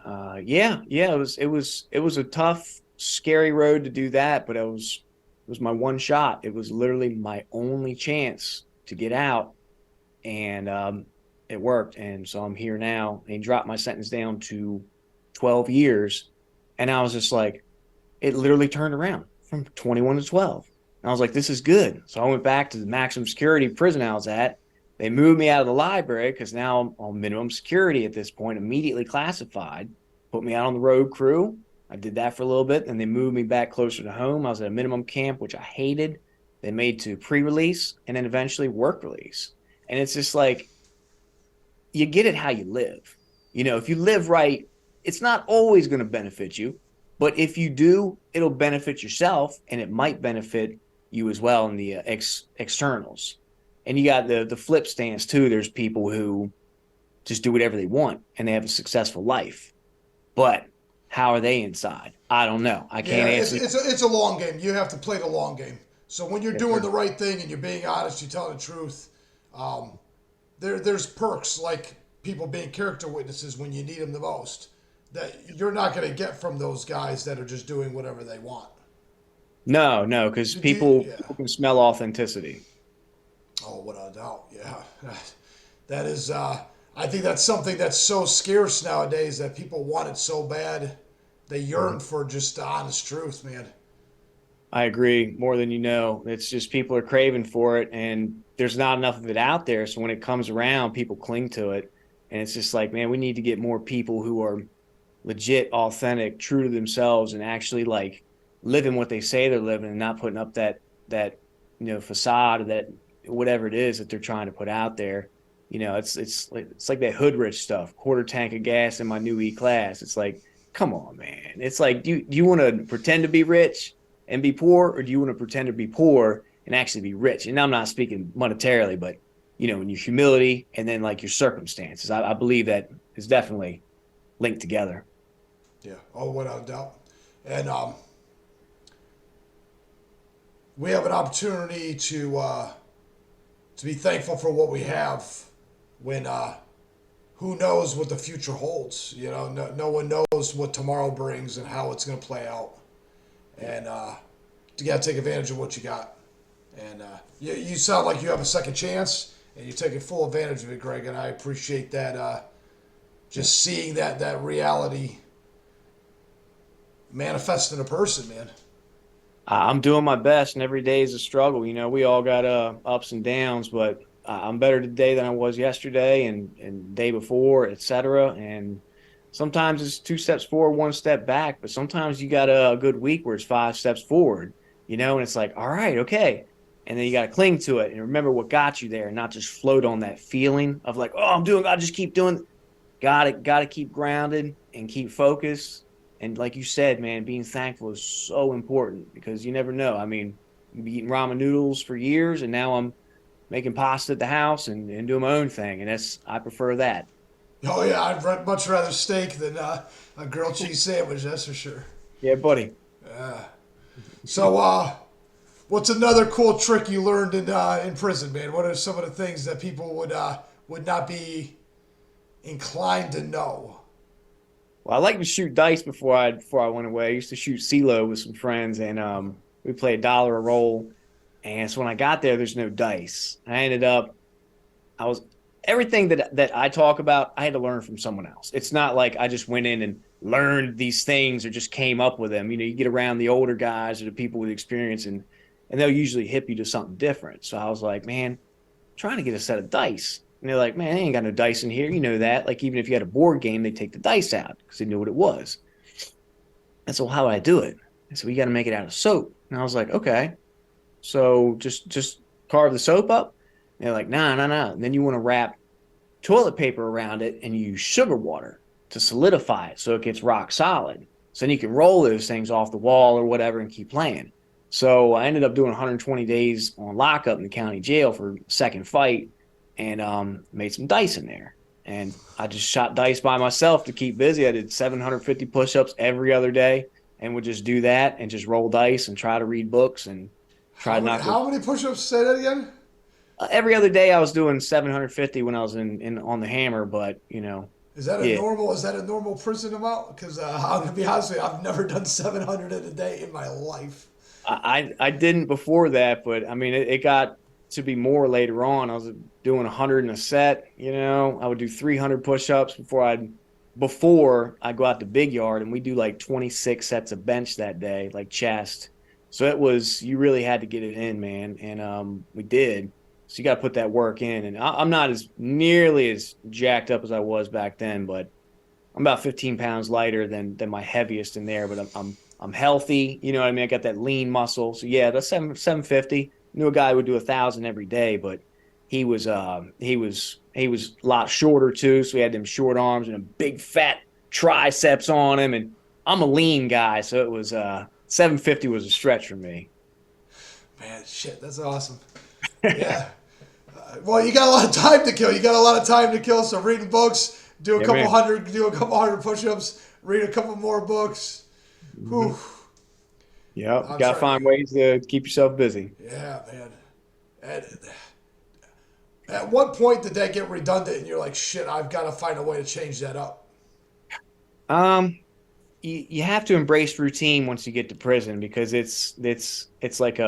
yeah, it was a tough scary road to do that, but it was my one shot. It was literally my only chance to get out, and it worked. And so I'm here now. And he dropped my sentence down to 12 years, and I was just like, it literally turned around from 21 to 12. And I was like, this is good. So I went back to the maximum security prison I was at. They moved me out of the library because now I'm on minimum security at this point, immediately classified, put me out on the road crew. I did that for a little bit, and they moved me back closer to home. I was at a minimum camp, which I hated. They made to pre-release and then eventually work release. And it's just like, you get it how you live. If you live right, it's not always going to benefit you, but if you do, it'll benefit yourself, and it might benefit you as well in the externals. And you got the flip stance too. There's people who just do whatever they want and they have a successful life, but how are they inside? I don't know. I can't answer. It's a long game. You have to play the long game. So when you're doing sure. the right thing and you're being honest, you're telling the truth. There's perks like people being character witnesses when you need them the most that you're not going to get from those guys that are just doing whatever they want. No, because people can smell authenticity. Oh, without a doubt, yeah. That is, I think that's something that's so scarce nowadays that people want it so bad. They yearn for just the honest truth, man. I agree more than you know. It's just people are craving for it, and there's not enough of it out there. So when it comes around, people cling to it. And it's just like, man, we need to get more people who are legit, authentic, true to themselves, and actually like living what they say they're living, and not putting up that facade, or that whatever it is that they're trying to put out there. It's like that hood rich stuff. Quarter tank of gas in my new E-Class. It's like, come on, man. It's like, do you want to pretend to be rich and be poor, or do you want to pretend to be poor and actually be rich? And I'm not speaking monetarily, but in your humility and then like your circumstances. I believe that is definitely linked together. Yeah. Oh, without a doubt. And we have an opportunity to be thankful for what we have when who knows what the future holds. No one knows what tomorrow brings and how it's going to play out. And you got to take advantage of what you got. And you sound like you have a second chance, and you're taking full advantage of it, Greg. And I appreciate that. Just seeing that reality manifest in a person, man. I'm doing my best, and every day is a struggle. We all got ups and downs, but I'm better today than I was yesterday and day before, etc. And sometimes it's 2 steps forward, 1 step back, but sometimes you got a good week where it's 5 steps forward, and it's like, all right, okay. And then you got to cling to it and remember what got you there, and not just float on that feeling of like, oh, I just keep doing. Got to keep grounded and keep focused. And like you said, man, being thankful is so important, because you never know. I mean, I've been eating ramen noodles for years, and now I'm making pasta at the house and doing my own thing. And I prefer that. Oh yeah, I'd much rather steak than a grilled cheese sandwich. That's for sure. Yeah, buddy. So, what's another cool trick you learned in prison, man? What are some of the things that people would not be inclined to know? Well, I like to shoot dice before I went away. I used to shoot CeeLo with some friends, and we played $1 a roll. And so when I got there, there's no dice. I ended up, everything that I talk about, I had to learn from someone else. It's not like I just went in and learned these things or just came up with them. You get around the older guys or the people with experience, and they'll usually hip you to something different. So I was like, man, I'm trying to get a set of dice. And they're like, man, I ain't got no dice in here. You know that. Like, even if you had a board game, they take the dice out because they knew what it was. And so how would I do it? And so we got to make it out of soap. And I was like, okay. So just carve the soap up. And they're like, nah. And then you want to wrap toilet paper around it and use sugar water to solidify it so it gets rock solid. So then you can roll those things off the wall or whatever and keep playing. So I ended up doing 120 days on lockup in the county jail for second fight, and made some dice in there. And I just shot dice by myself to keep busy. I did 750 push-ups every other day, and would just do that and just roll dice and try to read books and try not to. How many push-ups? Say that again. Every other day I was doing 750 when I was in on the hammer, but Yeah. Is that a normal prison amount? Because I'm gonna be honest with you, I've never done 700 in a day in my life. I didn't before that, but I mean, it got to be more later on. I was doing 100 in a set. I would do 300 push-ups before I go out to big yard, and we do like 26 sets of bench that day, like chest. So you really had to get it in, man, and we did. So you got to put that work in, and I'm not as nearly as jacked up as I was back then, but I'm about 15 pounds lighter than my heaviest in there, but I'm healthy. You know what I mean? I got that lean muscle. So yeah, that's 750. Knew a guy who would do 1,000 every day, but he was a lot shorter too. So he had them short arms and a big fat triceps on him. And I'm a lean guy, so it was 750 was a stretch for me. Man, shit, that's awesome. Yeah. Well, you got a lot of time to kill. You got a lot of time to kill. So reading books, Yeah, man. do a couple hundred push-ups, read a couple more books. Mm-hmm. Whew. Yeah, I'm got to sorry. find ways to keep yourself busy. Yeah, man. And at what point did that get redundant and you're like, shit, I've got to find a way to change that up? Um, you have to embrace routine once you get to prison because it's like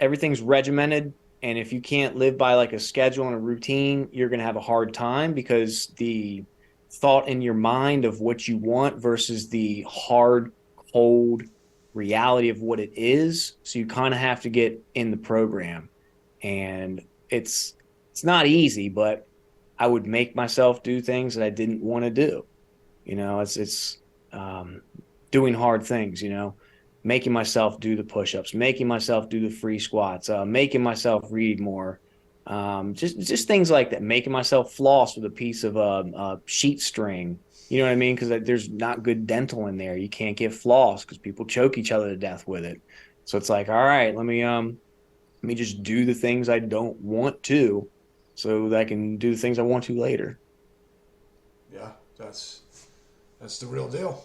everything's regimented, and if you can't live by like a schedule and a routine, you're going to have a hard time because the thought in your mind of what you want versus the hard cold reality of what it is, so you kind of have to get in the program, and it's not easy, but I would make myself do things that I didn't want to do. It's um, doing hard things, making myself do the push-ups, making myself do the free squats, making myself read more, just things like that, making myself floss with a piece of sheet string. You know what I mean? Because there's not good dental in there. You can't get floss because people choke each other to death with it. So it's like, all right, let me just do the things I don't want to, so that I can do the things I want to later. Yeah, that's the real deal.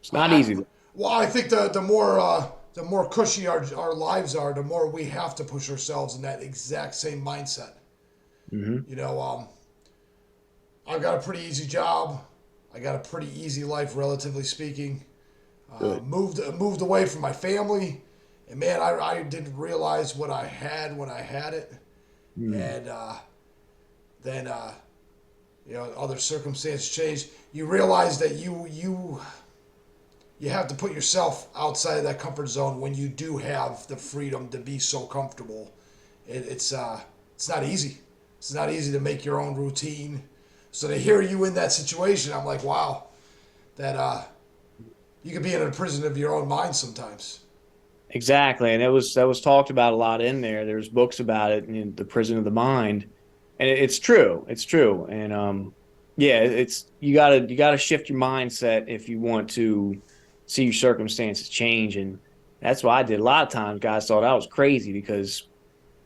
It's not I, easy. well, I think the more cushy our lives are, the more we have to push ourselves in that exact same mindset. Mm-hmm. You know, I've got a pretty easy job. I got a pretty easy life, relatively speaking. Good. Moved away from my family, and man, I didn't realize what I had when I had it, Mm. and then other circumstances changed. You realize that you have to put yourself outside of that comfort zone when you do have the freedom to be so comfortable. It's not easy. It's not easy to make your own routine. So to hear you in that situation, I'm like, wow, that you could be in a prison of your own mind sometimes. Exactly, and that was talked about a lot in there. There's books about it in the prison of the mind, and it's true. It's true, and yeah, it's you gotta shift your mindset if you want to see your circumstances change, and that's why I did. A lot of times, guys thought I was crazy because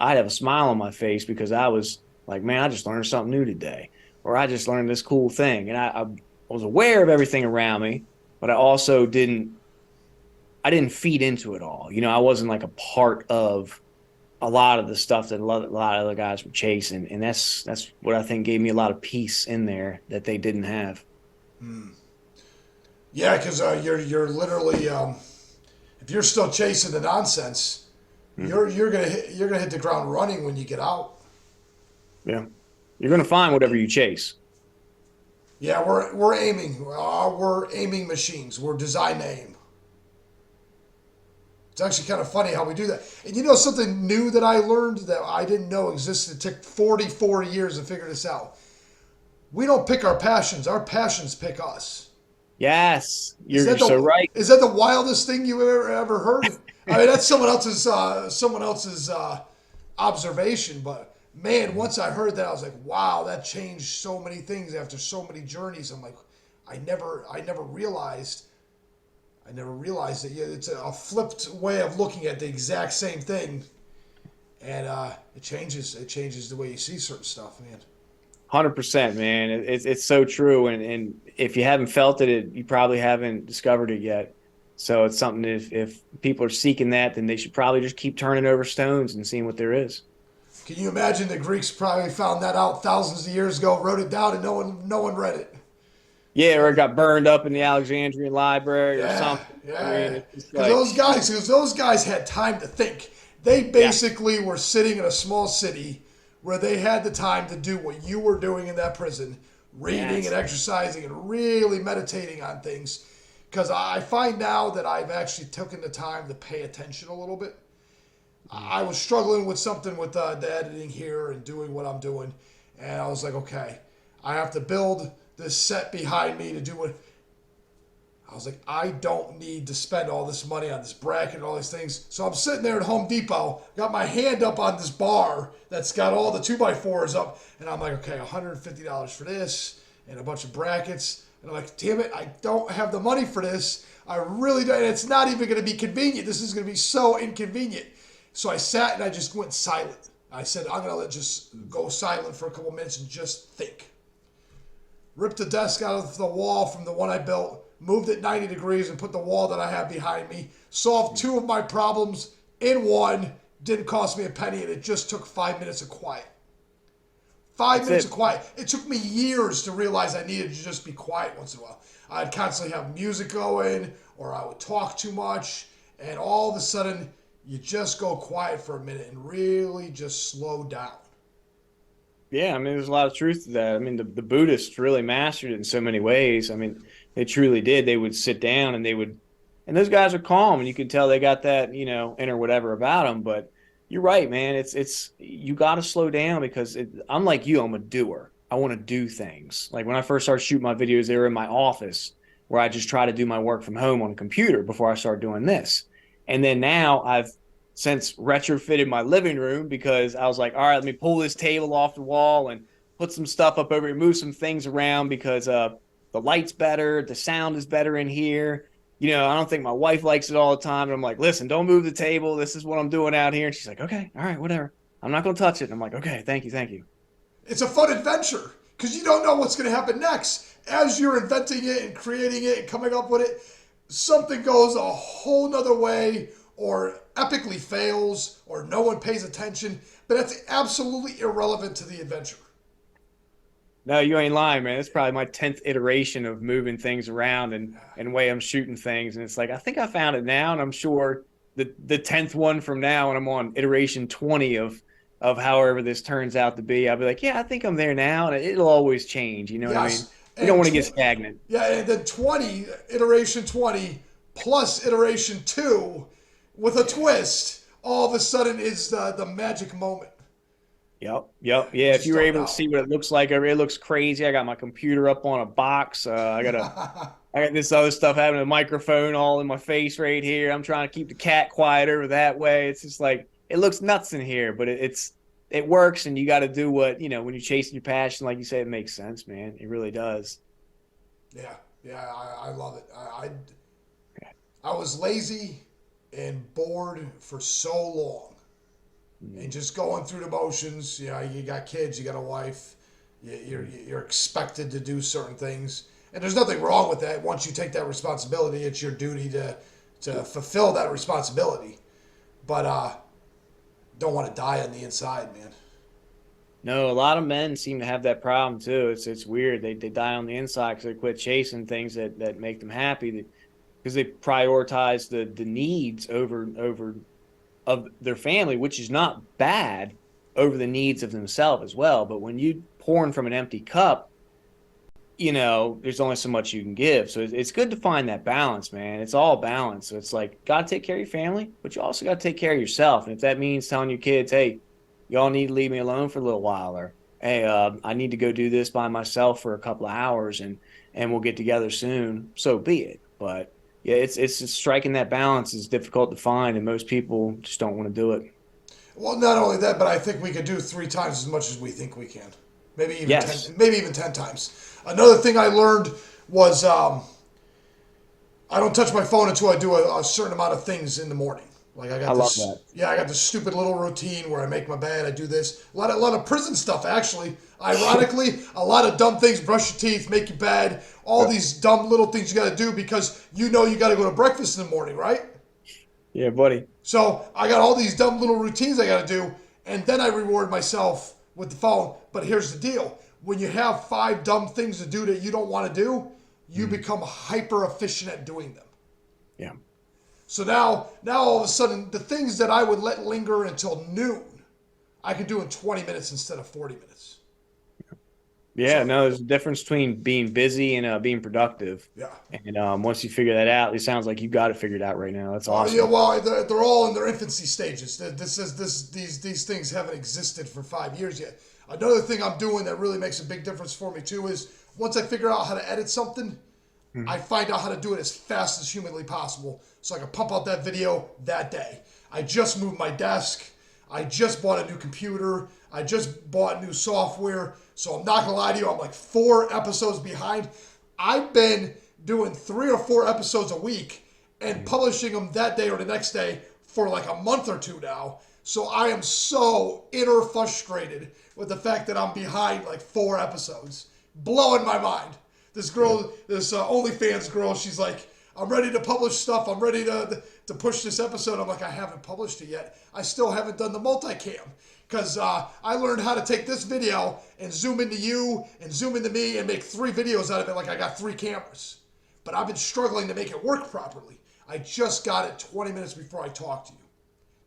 I'd have a smile on my face because I was like, man, I just learned something new today, or I just learned this cool thing, and I was aware of everything around me, but I didn't feed into it all. I wasn't like a part of a lot of the stuff that a lot of other guys were chasing, and that's what I think gave me a lot of peace in there that they didn't have. Yeah, because you're literally if you're still chasing the nonsense, Mm. you're gonna hit the ground running when you get out. Yeah, you're gonna find whatever you chase. Yeah, we're aiming. We're aiming machines. We're designed to aim. It's actually kind of funny how we do that. And you know something new that I learned that I didn't know existed. It took 44 years to figure this out. We don't pick our passions. Our passions pick us. Yes, Is you're so right. is that the wildest thing you ever heard? I mean, that's someone else's observation, but man, once I heard that, I was like, wow, that changed so many things after so many journeys. I'm like, I never realized. I never realized that it's a flipped way of looking at the exact same thing, and it changes. It changes the way you see certain stuff, man. 100%, man. It's so true, and if you haven't felt it, you probably haven't discovered it yet. So it's something, if people are seeking that, then they should probably just keep turning over stones and seeing what there is. Can you imagine the Greeks probably found that out thousands of years ago, wrote it down, and no one read it. Yeah, or it got burned up in the Alexandrian library or Yeah, something. I mean, yeah. it's just Because like, those guys had time to think. They yeah, basically were sitting in a small city where they had the time to do what you were doing in that prison, reading and that's exercising and really meditating on things. Because I find now that I've actually taken the time to pay attention a little bit. I was struggling with something with the editing here and doing what I'm doing, and I was like, okay, I have to build this set behind me to do what. I was like, I don't need to spend all this money on this bracket and all these things. So I'm sitting there at Home Depot, got my hand up on this bar that's got all the 2x4s up, and I'm like, okay, $150 for this and a bunch of brackets. And I'm like, damn it, I don't have the money for this. I really don't. And it's not even going to be convenient. This is going to be so inconvenient. So I sat and I just went silent. I said, I'm going to just go silent for a couple minutes and just think. Ripped the desk out of the wall from the one I built, moved it 90 degrees and put the wall that I have behind me, solved two of my problems in one, didn't cost me a penny, and it just took 5 minutes of quiet. Five that's minutes it. of quiet. It took me years to realize I needed to just be quiet once in a while. I'd constantly have music going, or I would talk too much, and all of a sudden, you just go quiet for a minute and really just slow down. Yeah, I mean, there's a lot of truth to that. I mean, the Buddhists really mastered it in so many ways. I mean, they truly did. They would sit down and they would, and those guys are calm, and you can tell they got that, inner whatever about them. But you're right, man. It's you got to slow down because I'm like you. I'm a doer. I want to do things. Like when I first started shooting my videos, they were in my office where I just try to do my work from home on a computer before I start doing this. And then now I've since retrofitted my living room because I was like, all right, let me pull this table off the wall and put some stuff up over here, move some things around because the light's better, the sound is better in here. I don't think my wife likes it all the time. And I'm like, listen, don't move the table. This is what I'm doing out here. And she's like, okay, all right, whatever. I'm not going to touch it. And I'm like, okay, thank you, thank you. It's a fun adventure because you don't know what's going to happen next. As you're inventing it and creating it and coming up with it, something goes a whole nother way or epically fails or no one pays attention, but that's absolutely irrelevant to the adventure. No, you ain't lying, man. It's probably my 10th iteration of moving things around and way I'm shooting things. And it's like, I think I found it now. And I'm sure the 10th one from now, and I'm on iteration 20 of however this turns out to be, I'll be like, yeah, I think I'm there now. And it'll always change. You know what I mean? Yes. You don't And want to get stagnant. yeah, and then 20, iteration 20 plus iteration 2 with a twist, all of a sudden is the magic moment. Yep. Yep. Yeah. You If just you were don't able to know. see what it looks like, it looks crazy. I got my computer up on a box. I got this other stuff having a microphone all in my face right here. I'm trying to keep the cat quiet over that way. It's just like, it looks nuts in here, but it works. And you got to do what, when you're chasing your passion, like you say, it makes sense, man. It really does. Yeah, yeah, I love it. I was lazy and bored for so long. And just going through the motions, you got kids, you got a wife, you're expected to do certain things. And there's nothing wrong with that. Once you take that responsibility, it's your duty to fulfill that responsibility. But don't want to die on the inside, man. No, a lot of men seem to have that problem too. It's weird. They die on the inside because they quit chasing things that make them happy because they prioritize the needs over of their family, which is not bad, over the needs of themselves as well. But when you pouring from an empty cup, there's only so much you can give. So it's good to find that balance, man. It's all balance. So it's like, got to take care of your family, but you also got to take care of yourself. And if that means telling your kids, hey, y'all need to leave me alone for a little while, or hey, I need to go do this by myself for a couple of hours and we'll get together soon, so be it. But yeah, it's just striking that balance is difficult to find, and most people just don't want to do it. Well, not only that, but I think we could do 3 times as much as we think we can. Maybe even Yes, 10. Maybe even 10 times. Another thing I learned was I don't touch my phone until I do a certain amount of things in the morning. Like I I got love this, that. yeah, I got this stupid little routine where I make my bed, I do this. A lot of prison stuff actually. Ironically, a lot of dumb things: brush your teeth, make your bed, all these dumb little things you got to do because you got to go to breakfast in the morning, right? Yeah, buddy. So I got all these dumb little routines I got to do, And then I reward myself with the phone. But here's the deal. When you have 5 dumb things to do that you don't want to do, you become hyper efficient at doing them. Yeah. So now all of a sudden, the things that I would let linger until noon, I could do in 20 minutes instead of 40 minutes. Yeah, no, there's a difference between being busy and being productive. Yeah. And once you figure that out, it sounds like you've got it figured out right now. That's Oh awesome. yeah, well they're all in their infancy stages. These things haven't existed for 5 years yet. Another thing I'm doing that really makes a big difference for me too is once I figure out how to edit something, I find out how to do it as fast as humanly possible so I can pump out that video that day. I just moved my desk. I just bought a new computer. I just bought new software. So I'm not going to lie to you, I'm like 4 episodes behind. I've been doing 3 or 4 episodes a week and publishing them that day or the next day for like a month or 2 now. So I am so inner frustrated with the fact that I'm behind like 4 episodes. Blowing my mind. This girl, this OnlyFans girl, she's like, I'm ready to publish stuff. I'm ready to push this episode. I'm like, I haven't published it yet. I still haven't done the multicam because I learned how to take this video and zoom into you and zoom into me and make 3 videos out of it like I got 3 cameras. But I've been struggling to make it work properly. I just got it 20 minutes before I talked to you.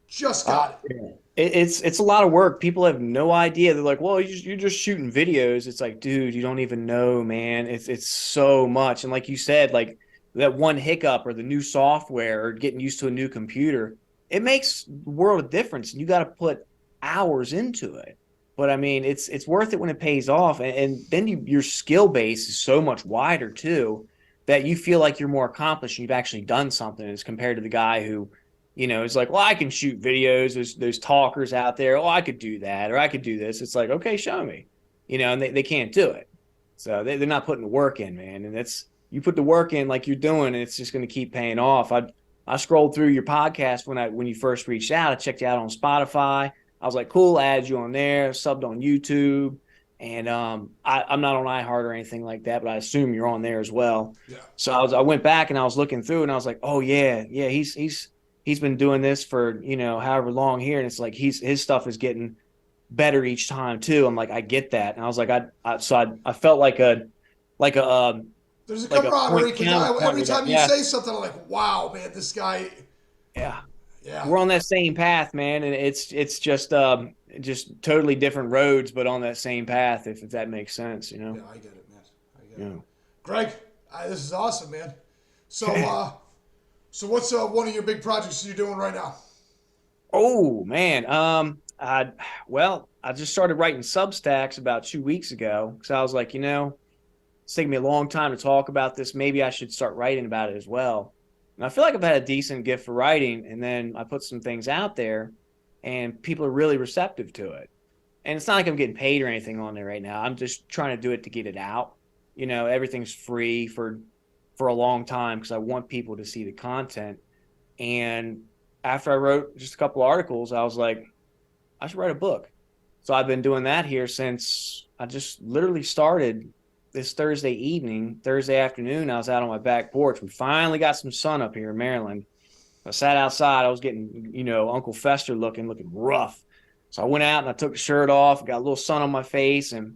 Just got it. It's a lot of work. People have no idea. They're like, well, you're just shooting videos. It's like, dude, you don't even know, man. It's so much. And like you said, like that one hiccup or the new software or getting used to a new computer, it makes a world of difference. You got to put hours into it. But I mean, it's worth it when it pays off. And then your skill base is so much wider too, that you feel like you're more accomplished and you've actually done something as compared to the guy who, it's like, well, I can shoot videos. There's talkers out there. Oh, I could do that, or I could do this. It's like, okay, show me, and they can't do it. So they're not putting the work in, man. And you put the work in like you're doing, and it's just going to keep paying off. I scrolled through your podcast when you first reached out. I checked you out on Spotify. I was like, cool, I added you on there, subbed on YouTube. And I'm not on iHeart or anything like that, but I assume you're on there as well. Yeah. So I went back and I was looking through and I was like, oh yeah, he's been doing this for, however long here. And it's like, his stuff is getting better each time too. I'm like, I get that. And I was like, I felt like a there's a like camaraderie because every time you yeah. say something, I'm like, wow, man, this guy. Yeah. Yeah. We're on that same path, man. And it's just totally different roads, but on that same path, if that makes sense, Yeah, I get it, man. I get Yeah. it. Greg, this is awesome, man. So, so what's one of your big projects you're doing right now? Oh man. I just started writing Substacks about 2 weeks ago because I was like, it's taking me a long time to talk about this. Maybe I should start writing about it as well. And I feel like I've had a decent gift for writing, and then I put some things out there, and people are really receptive to it. And it's not like I'm getting paid or anything on there right now. I'm just trying to do it to get it out. Everything's free for a long time because I want people to see the content. And after I wrote just a couple articles, I was like, I should write a book. So I've been doing that here since I just literally started this Thursday afternoon. I was out on my back porch. We finally got some sun up here in Maryland. I sat outside. I was getting, Uncle Fester looking rough. So I went out and I took the shirt off, got a little sun on my face, and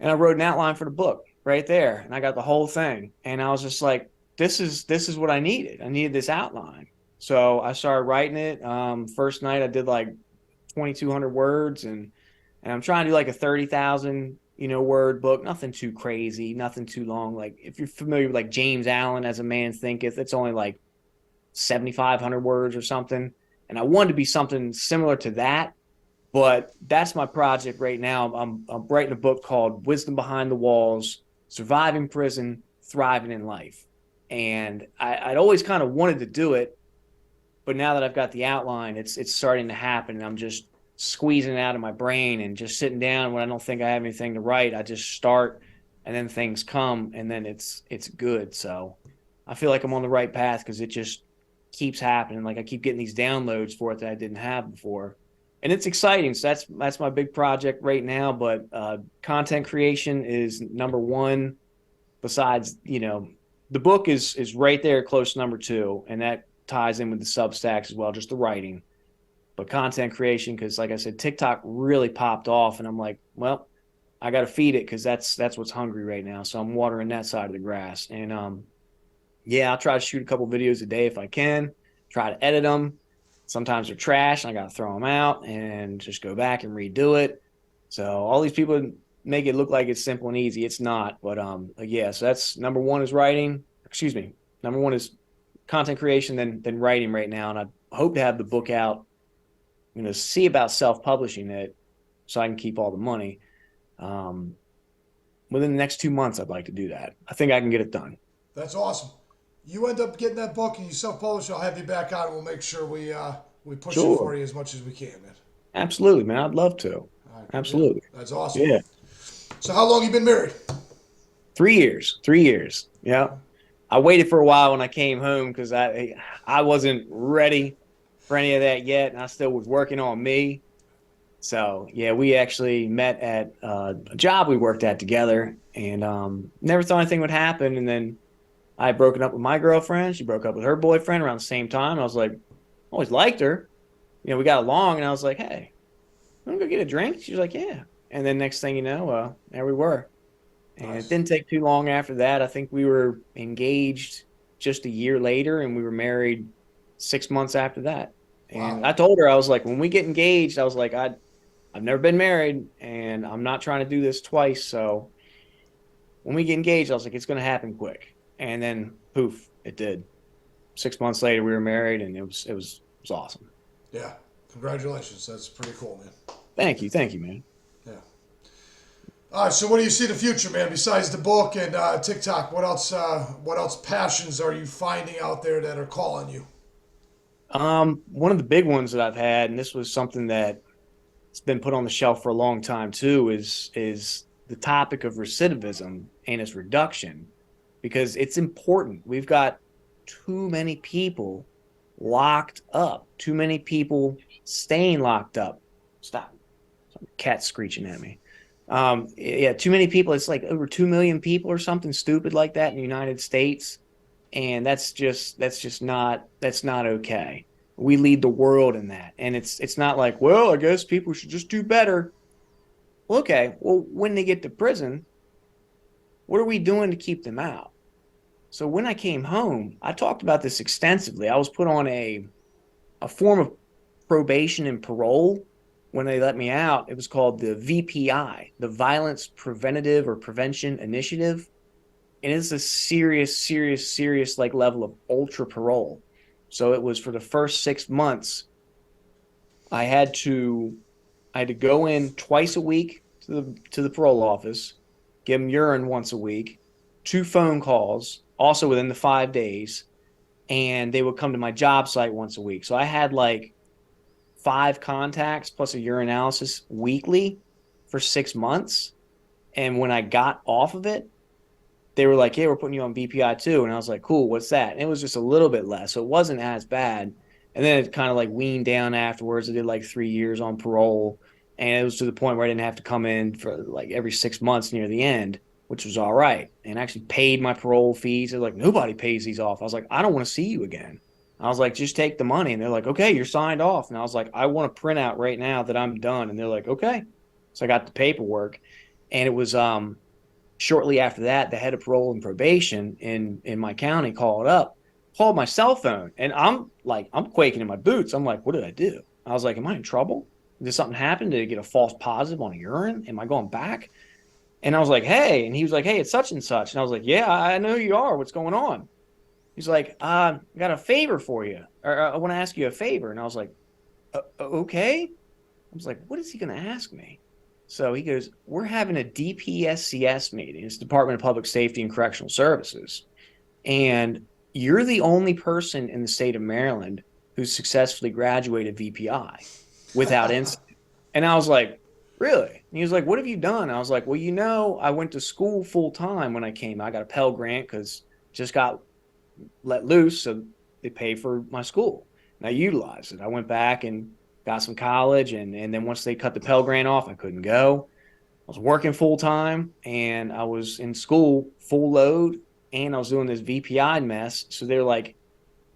I wrote an outline for the book right there. And I got the whole thing. And I was just like, this is what I needed. I needed this outline. So I started writing it. First night I did like 2,200 words, and I'm trying to do like a 30,000 word book. Nothing too crazy, nothing too long. Like if you're familiar with like James Allen, As a Man Thinketh, it's only like 7,500 words or something. And I wanted to be something similar to that, but that's my project right now. I'm writing a book called Wisdom Behind the Walls: Surviving Prison, Thriving in Life. And I'd always kind of wanted to do it, but now that I've got the outline, it's starting to happen. And I'm just squeezing it out of my brain and just sitting down when I don't think I have anything to write. I just start, and then things come, and then it's good. So I feel like I'm on the right path because it just keeps happening. Like I keep getting these downloads for it that I didn't have before, and it's exciting. So that's my big project right now. But content creation is number one. Besides, the book is right there, close to number two, and that ties in with the Substacks as well, just the writing. but content creation, because like I said, TikTok really popped off, and I'm like, well, I got to feed it because that's what's hungry right now. So I'm watering that side of the grass. And yeah, I'll try to shoot a couple videos a day if I can. Try to edit them. Sometimes they're trash, and I got to throw them out and just go back and redo it. So all these people make it look like it's simple and easy. It's not. But yeah. So that's number one is writing. Excuse me. Number one is content creation, then writing right now, and I hope to have the book out. See about self-publishing it so I can keep all the money. Within the next 2 months, I'd like to do that. I think I can get it done. That's awesome. You end up getting that book and you self-publish, I'll have you back on. And we'll make sure we push it Sure. for you as much as we can, man. Absolutely, man. I'd love to. All right, good deal. Absolutely. That's awesome. Yeah. So how long you been married? 3 years. 3 years. Yeah. I waited for a while when I came home because I wasn't ready for any of that yet, and I still was working on me. So yeah, we actually met at a job we worked at together, and never thought anything would happen. And then I had broken up with my girlfriend. She broke up with her boyfriend around the same time. I was like, always liked her. We got along, and I was like, hey, want to go get a drink? She was like, yeah. And then next thing you know, there we were. And Nice. it didn't take too long after that. I think we were engaged just a year later, and we were married 6 months after that. And Wow. I told her, I was like, when we get engaged, I was like, I've never been married, and I'm not trying to do this twice. So when we get engaged, I was like, it's going to happen quick. And then poof, it did. 6 months later, we were married, and it was awesome. Yeah. Congratulations. That's pretty cool, man. Thank you, man. Yeah. All right. So what do you see in the future, man? Besides the book and TikTok, what else? What else passions are you finding out there that are calling you? One of the big ones that I've had, and this was something that it's been put on the shelf for a long time too, is the topic of recidivism and its reduction, because it's important. We've got too many people locked up, too many people staying locked up. Stop. Cat screeching at me. Yeah, too many people. It's like over 2 million people or something stupid like that in the United States. And that's not okay. We lead the world in that. And it's not like, well, I guess people should just do better. Well, okay. Well, when they get to prison, what are we doing to keep them out? So when I came home, I talked about this extensively. I was put on a form of probation and parole when they let me out. It was called the VPI, the Violence Preventative or Prevention Initiative. And it's a serious like level of ultra parole. So it was for the first 6 months, I had to go in twice a week to the parole office, give them urine once a week, 2 phone calls, also within the 5 days, and they would come to my job site once a week. So I had like 5 contacts plus a urinalysis weekly for 6 months. And when I got off of it, they were like, "Yeah, we're putting you on BPI too." And I was like, "Cool, what's that?" And it was just a little bit less. So it wasn't as bad. And then it kind of like weaned down afterwards. I did like 3 years on parole. And it was to the point where I didn't have to come in for like every 6 months near the end, which was all right. And I actually paid my parole fees. They're like, nobody pays these off. I was like, I don't want to see you again. I was like, just take the money. And they're like, okay, you're signed off. And I was like, I want a printout right now that I'm done. And they're like, okay. So I got the paperwork. And it was shortly after that, the head of parole and probation in my county called my cell phone. And I'm quaking in my boots. I'm like, what did I do? I was like, am I in trouble? Did something happen? Did I get a false positive on a urine? Am I going back? And I was like, hey. And he was like, hey, it's such and such. And I was like, yeah, I know who you are. What's going on? He's like, I got a favor for you. Or I want to ask you a favor. And I was like, okay. I was like, what is he going to ask me? So he goes, we're having a DPSCS meeting. It's Department of Public Safety and Correctional Services. And you're the only person in the state of Maryland who successfully graduated VPI without incident. And I was like, really? And he was like, what have you done? I was like, well, I went to school full time when I came. I got a Pell Grant because just got let loose. So they paid for my school. And I utilized it. I went back and got some college. And then once they cut the Pell Grant off, I couldn't go. I was working full time and I was in school full load and I was doing this VPI mess. So they're like,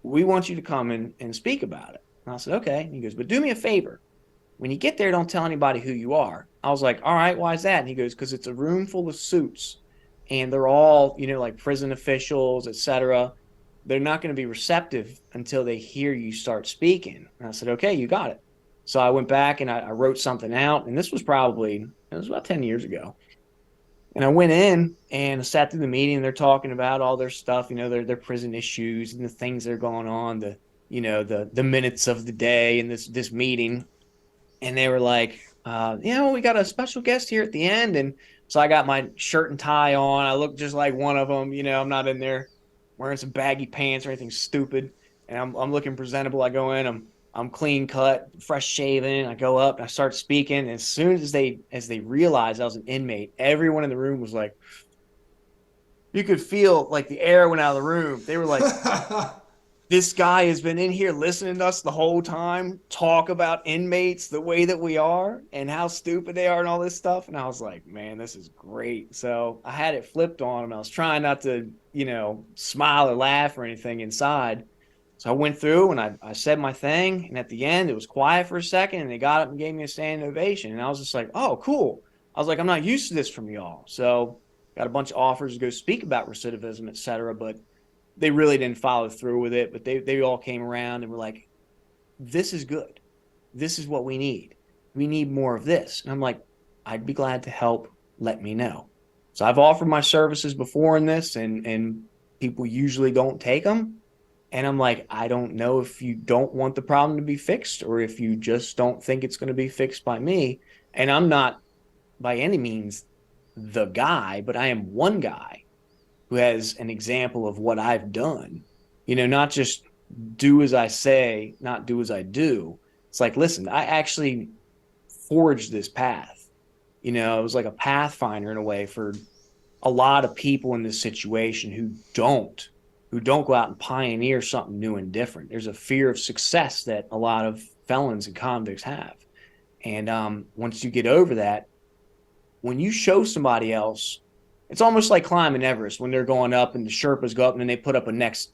we want you to come in and speak about it. And I said, okay. And he goes, but do me a favor. When you get there, don't tell anybody who you are. I was like, all right, why is that? And he goes, because it's a room full of suits and they're all, like prison officials, etc. They're not going to be receptive until they hear you start speaking. And I said, okay, you got it. So I went back and I wrote something out. And this was it was about 10 years ago. And I went in and sat through the meeting. And they're talking about all their stuff, their prison issues and the things that are going on, the minutes of the day and this meeting. And they were like, we got a special guest here at the end. And so I got my shirt and tie on. I look just like one of them. I'm not in there wearing some baggy pants or anything stupid. And I'm looking presentable. I go in, I'm clean cut, fresh shaven. I go up and I start speaking. And as soon as they realized I was an inmate, everyone in the room was like, you could feel like the air went out of the room. They were like, this guy has been in here listening to us the whole time talk about inmates the way that we are and how stupid they are and all this stuff. And I was like, man, this is great. So I had it flipped on him. I was trying not to, smile or laugh or anything inside. So I went through and I said my thing. And at the end, it was quiet for a second and they got up and gave me a standing ovation. And I was just like, oh, cool. I was like, I'm not used to this from y'all. So got a bunch of offers to go speak about recidivism, et cetera. But they really didn't follow through with it, but they all came around and were like, this is good. This is what we need. We need more of this. And I'm like, I'd be glad to help. Let me know. So I've offered my services before in this and people usually don't take them. And I'm like, I don't know if you don't want the problem to be fixed or if you just don't think it's going to be fixed by me. And I'm not by any means the guy, but I am one guy who has an example of what I've done, not just do as I say, not do as I do. It's like, listen, I actually forged this path. It was like a pathfinder in a way for a lot of people in this situation who don't go out and pioneer something new and different. There's a fear of success that a lot of felons and convicts have. And once you get over that, when you show somebody else, it's almost like climbing Everest when they're going up and the Sherpas go up and then they put up a next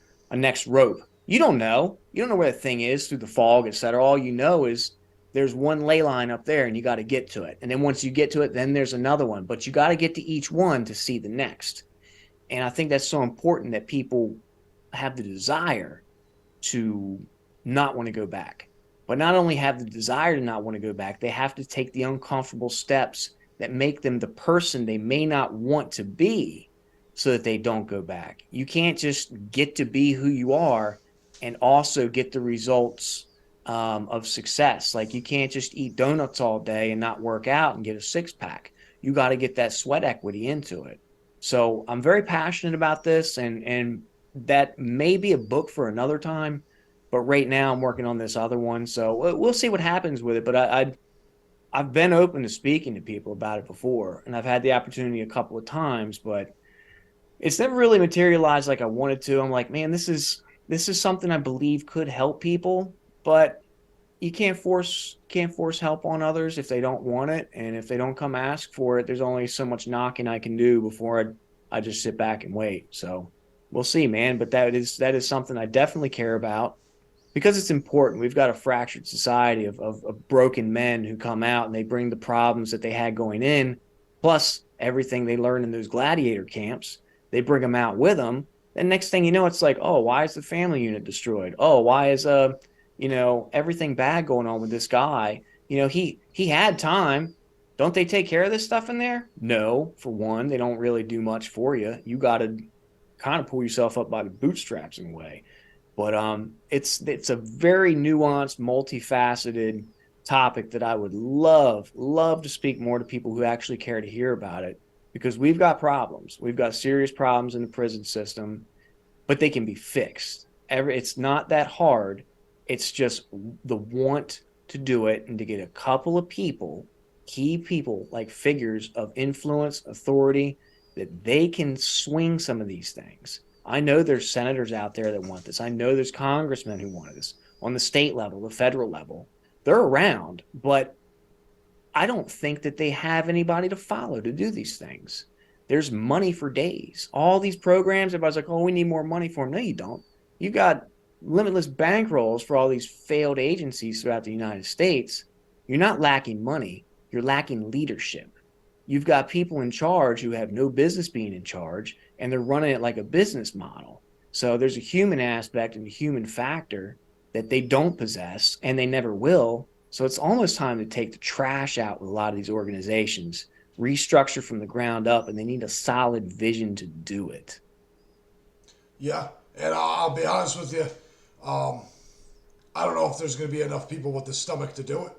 rope. You don't know where the thing is through the fog, etc. All you know is there's one ley line up there and you got to get to it. And then once you get to it, then there's another one, but you got to get to each one to see the next. And I think that's so important that people have the desire to not want to go back, but not only have the desire to not want to go back, they have to take the uncomfortable steps that make them the person they may not want to be so that they don't go back. You can't just get to be who you are and also get the results of success. Like you can't just eat donuts all day and not work out and get a six pack. You got to get that sweat equity into it. So I'm very passionate about this and that may be a book for another time, but right now I'm working on this other one. So we'll see what happens with it. But I've been open to speaking to people about it before, and I've had the opportunity a couple of times, but it's never really materialized like I wanted to. I'm like, man, this is something I believe could help people, but you can't force help on others if they don't want it, and if they don't come ask for it, there's only so much knocking I can do before I just sit back and wait. So we'll see, man. But that is something I definitely care about. Because it's important. We've got a fractured society of broken men who come out and they bring the problems that they had going in, plus everything they learned in those gladiator camps. They bring them out with them. And next thing you know, it's like, oh, why is the family unit destroyed? Oh, why is everything bad going on with this guy? He had time. Don't they take care of this stuff in there? No, for one, they don't really do much for you. You got to kind of pull yourself up by the bootstraps in a way. But it's a very nuanced, multifaceted topic that I would love to speak more to people who actually care to hear about it, because we've got problems. We've got serious problems in the prison system, but they can be fixed. It's not that hard. It's just the want to do it and to get a couple of people, key people, like figures of influence, authority, that they can swing some of these things. I know there's senators out there that want this. I know there's congressmen who want this on the state level, the federal level. They're around, but I don't think that they have anybody to follow to do these things. There's money for days. All these programs, everybody's like, oh, we need more money for them. No, you don't. You got limitless bankrolls for all these failed agencies throughout the United States, you're not lacking money, you're lacking leadership. You've got people in charge who have no business being in charge, and they're running it like a business model. So there's a human aspect and a human factor that they don't possess and they never will. So it's almost time to take the trash out with a lot of these organizations, restructure from the ground up, and they need a solid vision to do it. Yeah, and I'll be honest with you. Um, I don't know if there's going to be enough people with the stomach to do it.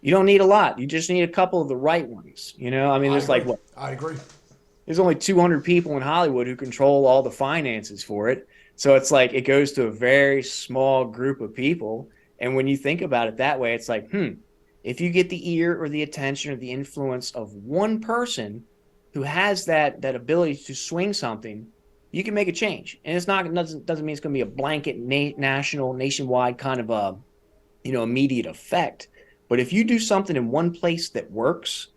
You don't need a lot. You just need a couple of the right ones. I mean, I there's like agree. what? I agree. There's only 200 people in Hollywood who control all the finances for it. So it's like it goes to a very small group of people. And when you think about it that way, it's like, if you get the ear or the attention or the influence of one person who has that ability to swing something, you can make a change. And it's not doesn't mean it's going to be a blanket nationwide kind of a immediate effect. But if you do something in one place that works,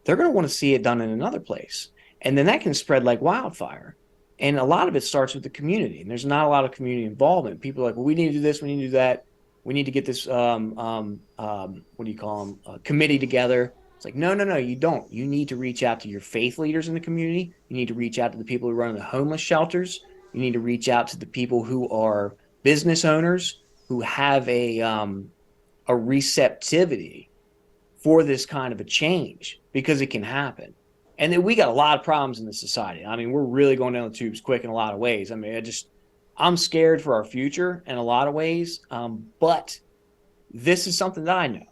they're going to want to see it done in another place. And then that can spread like wildfire. And a lot of it starts with the community. And there's not a lot of community involvement. People are like, well, we need to do this, we need to do that. We need to get this, what do you call them, committee together. It's like, no, you don't. You need to reach out to your faith leaders in the community. You need to reach out to the people who run the homeless shelters. You need to reach out to the people who are business owners who have a receptivity for this kind of a change because it can happen. And then we got a lot of problems in the society. I mean, we're really going down the tubes quick in a lot of ways. I mean, I'm scared for our future in a lot of ways. But this is something that I know.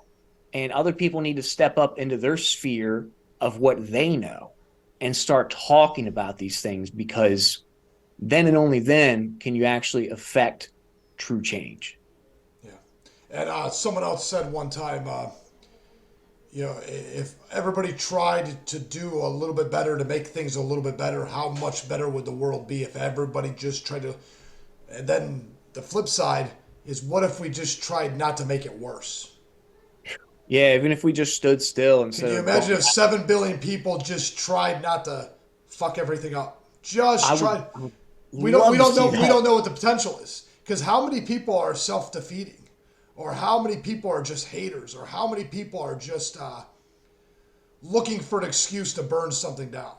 And other people need to step up into their sphere of what they know and start talking about these things, because then and only then can you actually affect true change. Yeah. And someone else said one time, if everybody tried to do a little bit better to make things a little bit better, how much better would the world be if everybody just tried to? And then the flip side is, what if we just tried not to make it worse? Yeah, even if we just stood still instead Can you of imagine if 7 billion people just tried not to fuck everything up? I Just would, try. I would We don't. We love to don't see know. We that. don't know what the potential is, because how many people are self-defeating, or how many people are just haters, or how many people are just looking for an excuse to burn something down.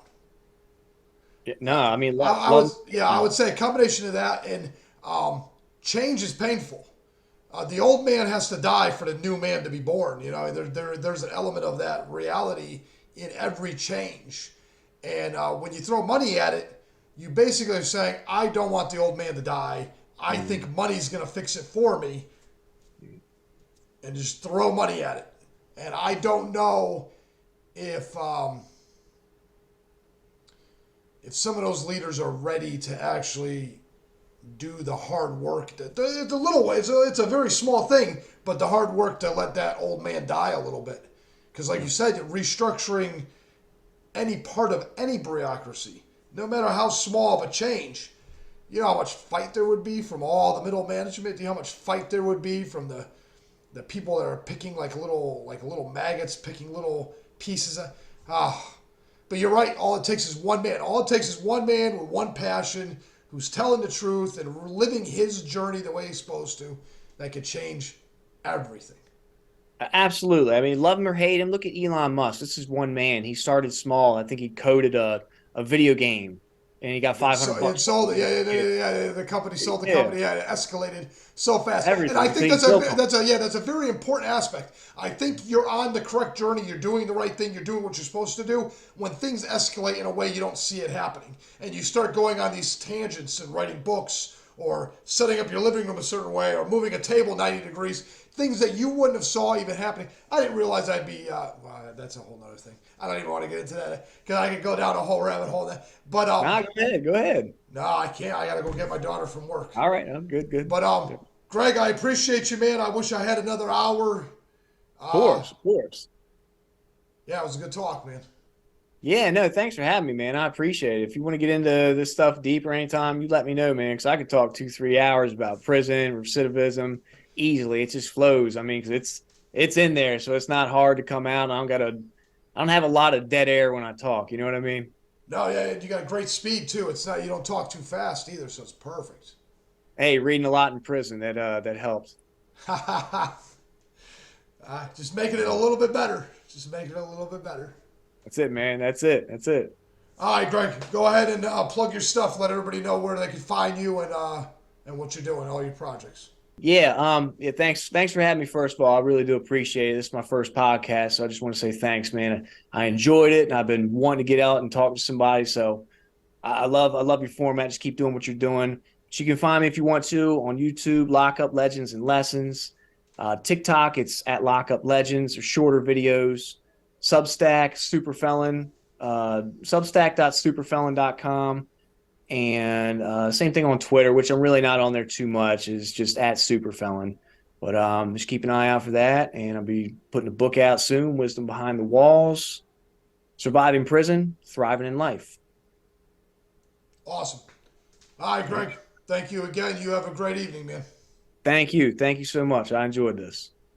No, I mean, I would, yeah, I would say a combination of that and change is painful. The old man has to die for the new man to be born. There's an element of that reality in every change. And when you throw money at it, you basically are saying, I don't want the old man to die. I think money's going to fix it for me. And just throw money at it. And I don't know if some of those leaders are ready to actually do the hard work. The little way, it's a very small thing, but the hard work to let that old man die a little bit. Because like you said, restructuring any part of any bureaucracy, no matter how small of a change, you know how much fight there would be from all the middle management? Do you know how much fight there would be from the people that are picking like little maggots, picking little pieces of, but you're right, all it takes is one man. All it takes is one man with one passion who's telling the truth and living his journey the way he's supposed to, that could change everything. Absolutely. I mean, love him or hate him, look at Elon Musk. This is one man. He started small. I think he coded a video game and he got 500 It bucks. sold it. Yeah. The company sold the Yeah, company. Yeah, it escalated so fast. And I everything. So think he built on. that's a very important aspect. I think you're on the correct journey. You're doing the right thing. You're doing what you're supposed to do. When things escalate in a way you don't see it happening, and you start going on these tangents and writing books or setting up your living room a certain way or moving a table 90 degrees, things that you wouldn't have saw even happening. I didn't realize I'd be, well, that's a whole nother thing. I don't even want to get into that because I could go down a whole rabbit hole there. But Nah, go ahead. Go ahead. no, I can't. I got to go get my daughter from work. All right. I'm good. Good. But Good. Of Greg, I appreciate you, man. I wish I had another hour. Uh, course. Of course. yeah, it was a good talk, man. Yeah, no, thanks for having me, man. I appreciate it. If you want to get into this stuff deeper anytime, you let me know, man, because I could talk 2, 3 hours about prison, recidivism easily. It just flows. I mean, because it's in there, so it's not hard to come out. I don't have a lot of dead air when I talk. You know what I mean? No, yeah, you got great speed too. It's not, you don't talk too fast either, so it's perfect. Hey, reading a lot in prison that helps. Just making it a little bit better. Just making it a little bit better. That's it, man. That's it. That's it. All right, Greg, go ahead and plug your stuff. Let everybody know where they can find you and what you're doing, all your projects. Yeah. Thanks for having me. First of all, I really do appreciate it. This is my first podcast, so I just want to say thanks, man. I enjoyed it, and I've been wanting to get out and talk to somebody. So I love your format. Just keep doing what you're doing. But you can find me if you want to on YouTube, Lockup Legends and Lessons. TikTok, it's at Lockup Legends or shorter videos. Substack, Superfelon, substack.superfelon.com. And same thing on Twitter, which I'm really not on there too much, is just at Superfelon. But just keep an eye out for that. And I'll be putting a book out soon, Wisdom Behind the Walls, Surviving Prison, Thriving in Life. Awesome. All right, Greg. Thank you again. You have a great evening, man. Thank you. Thank you so much. I enjoyed this.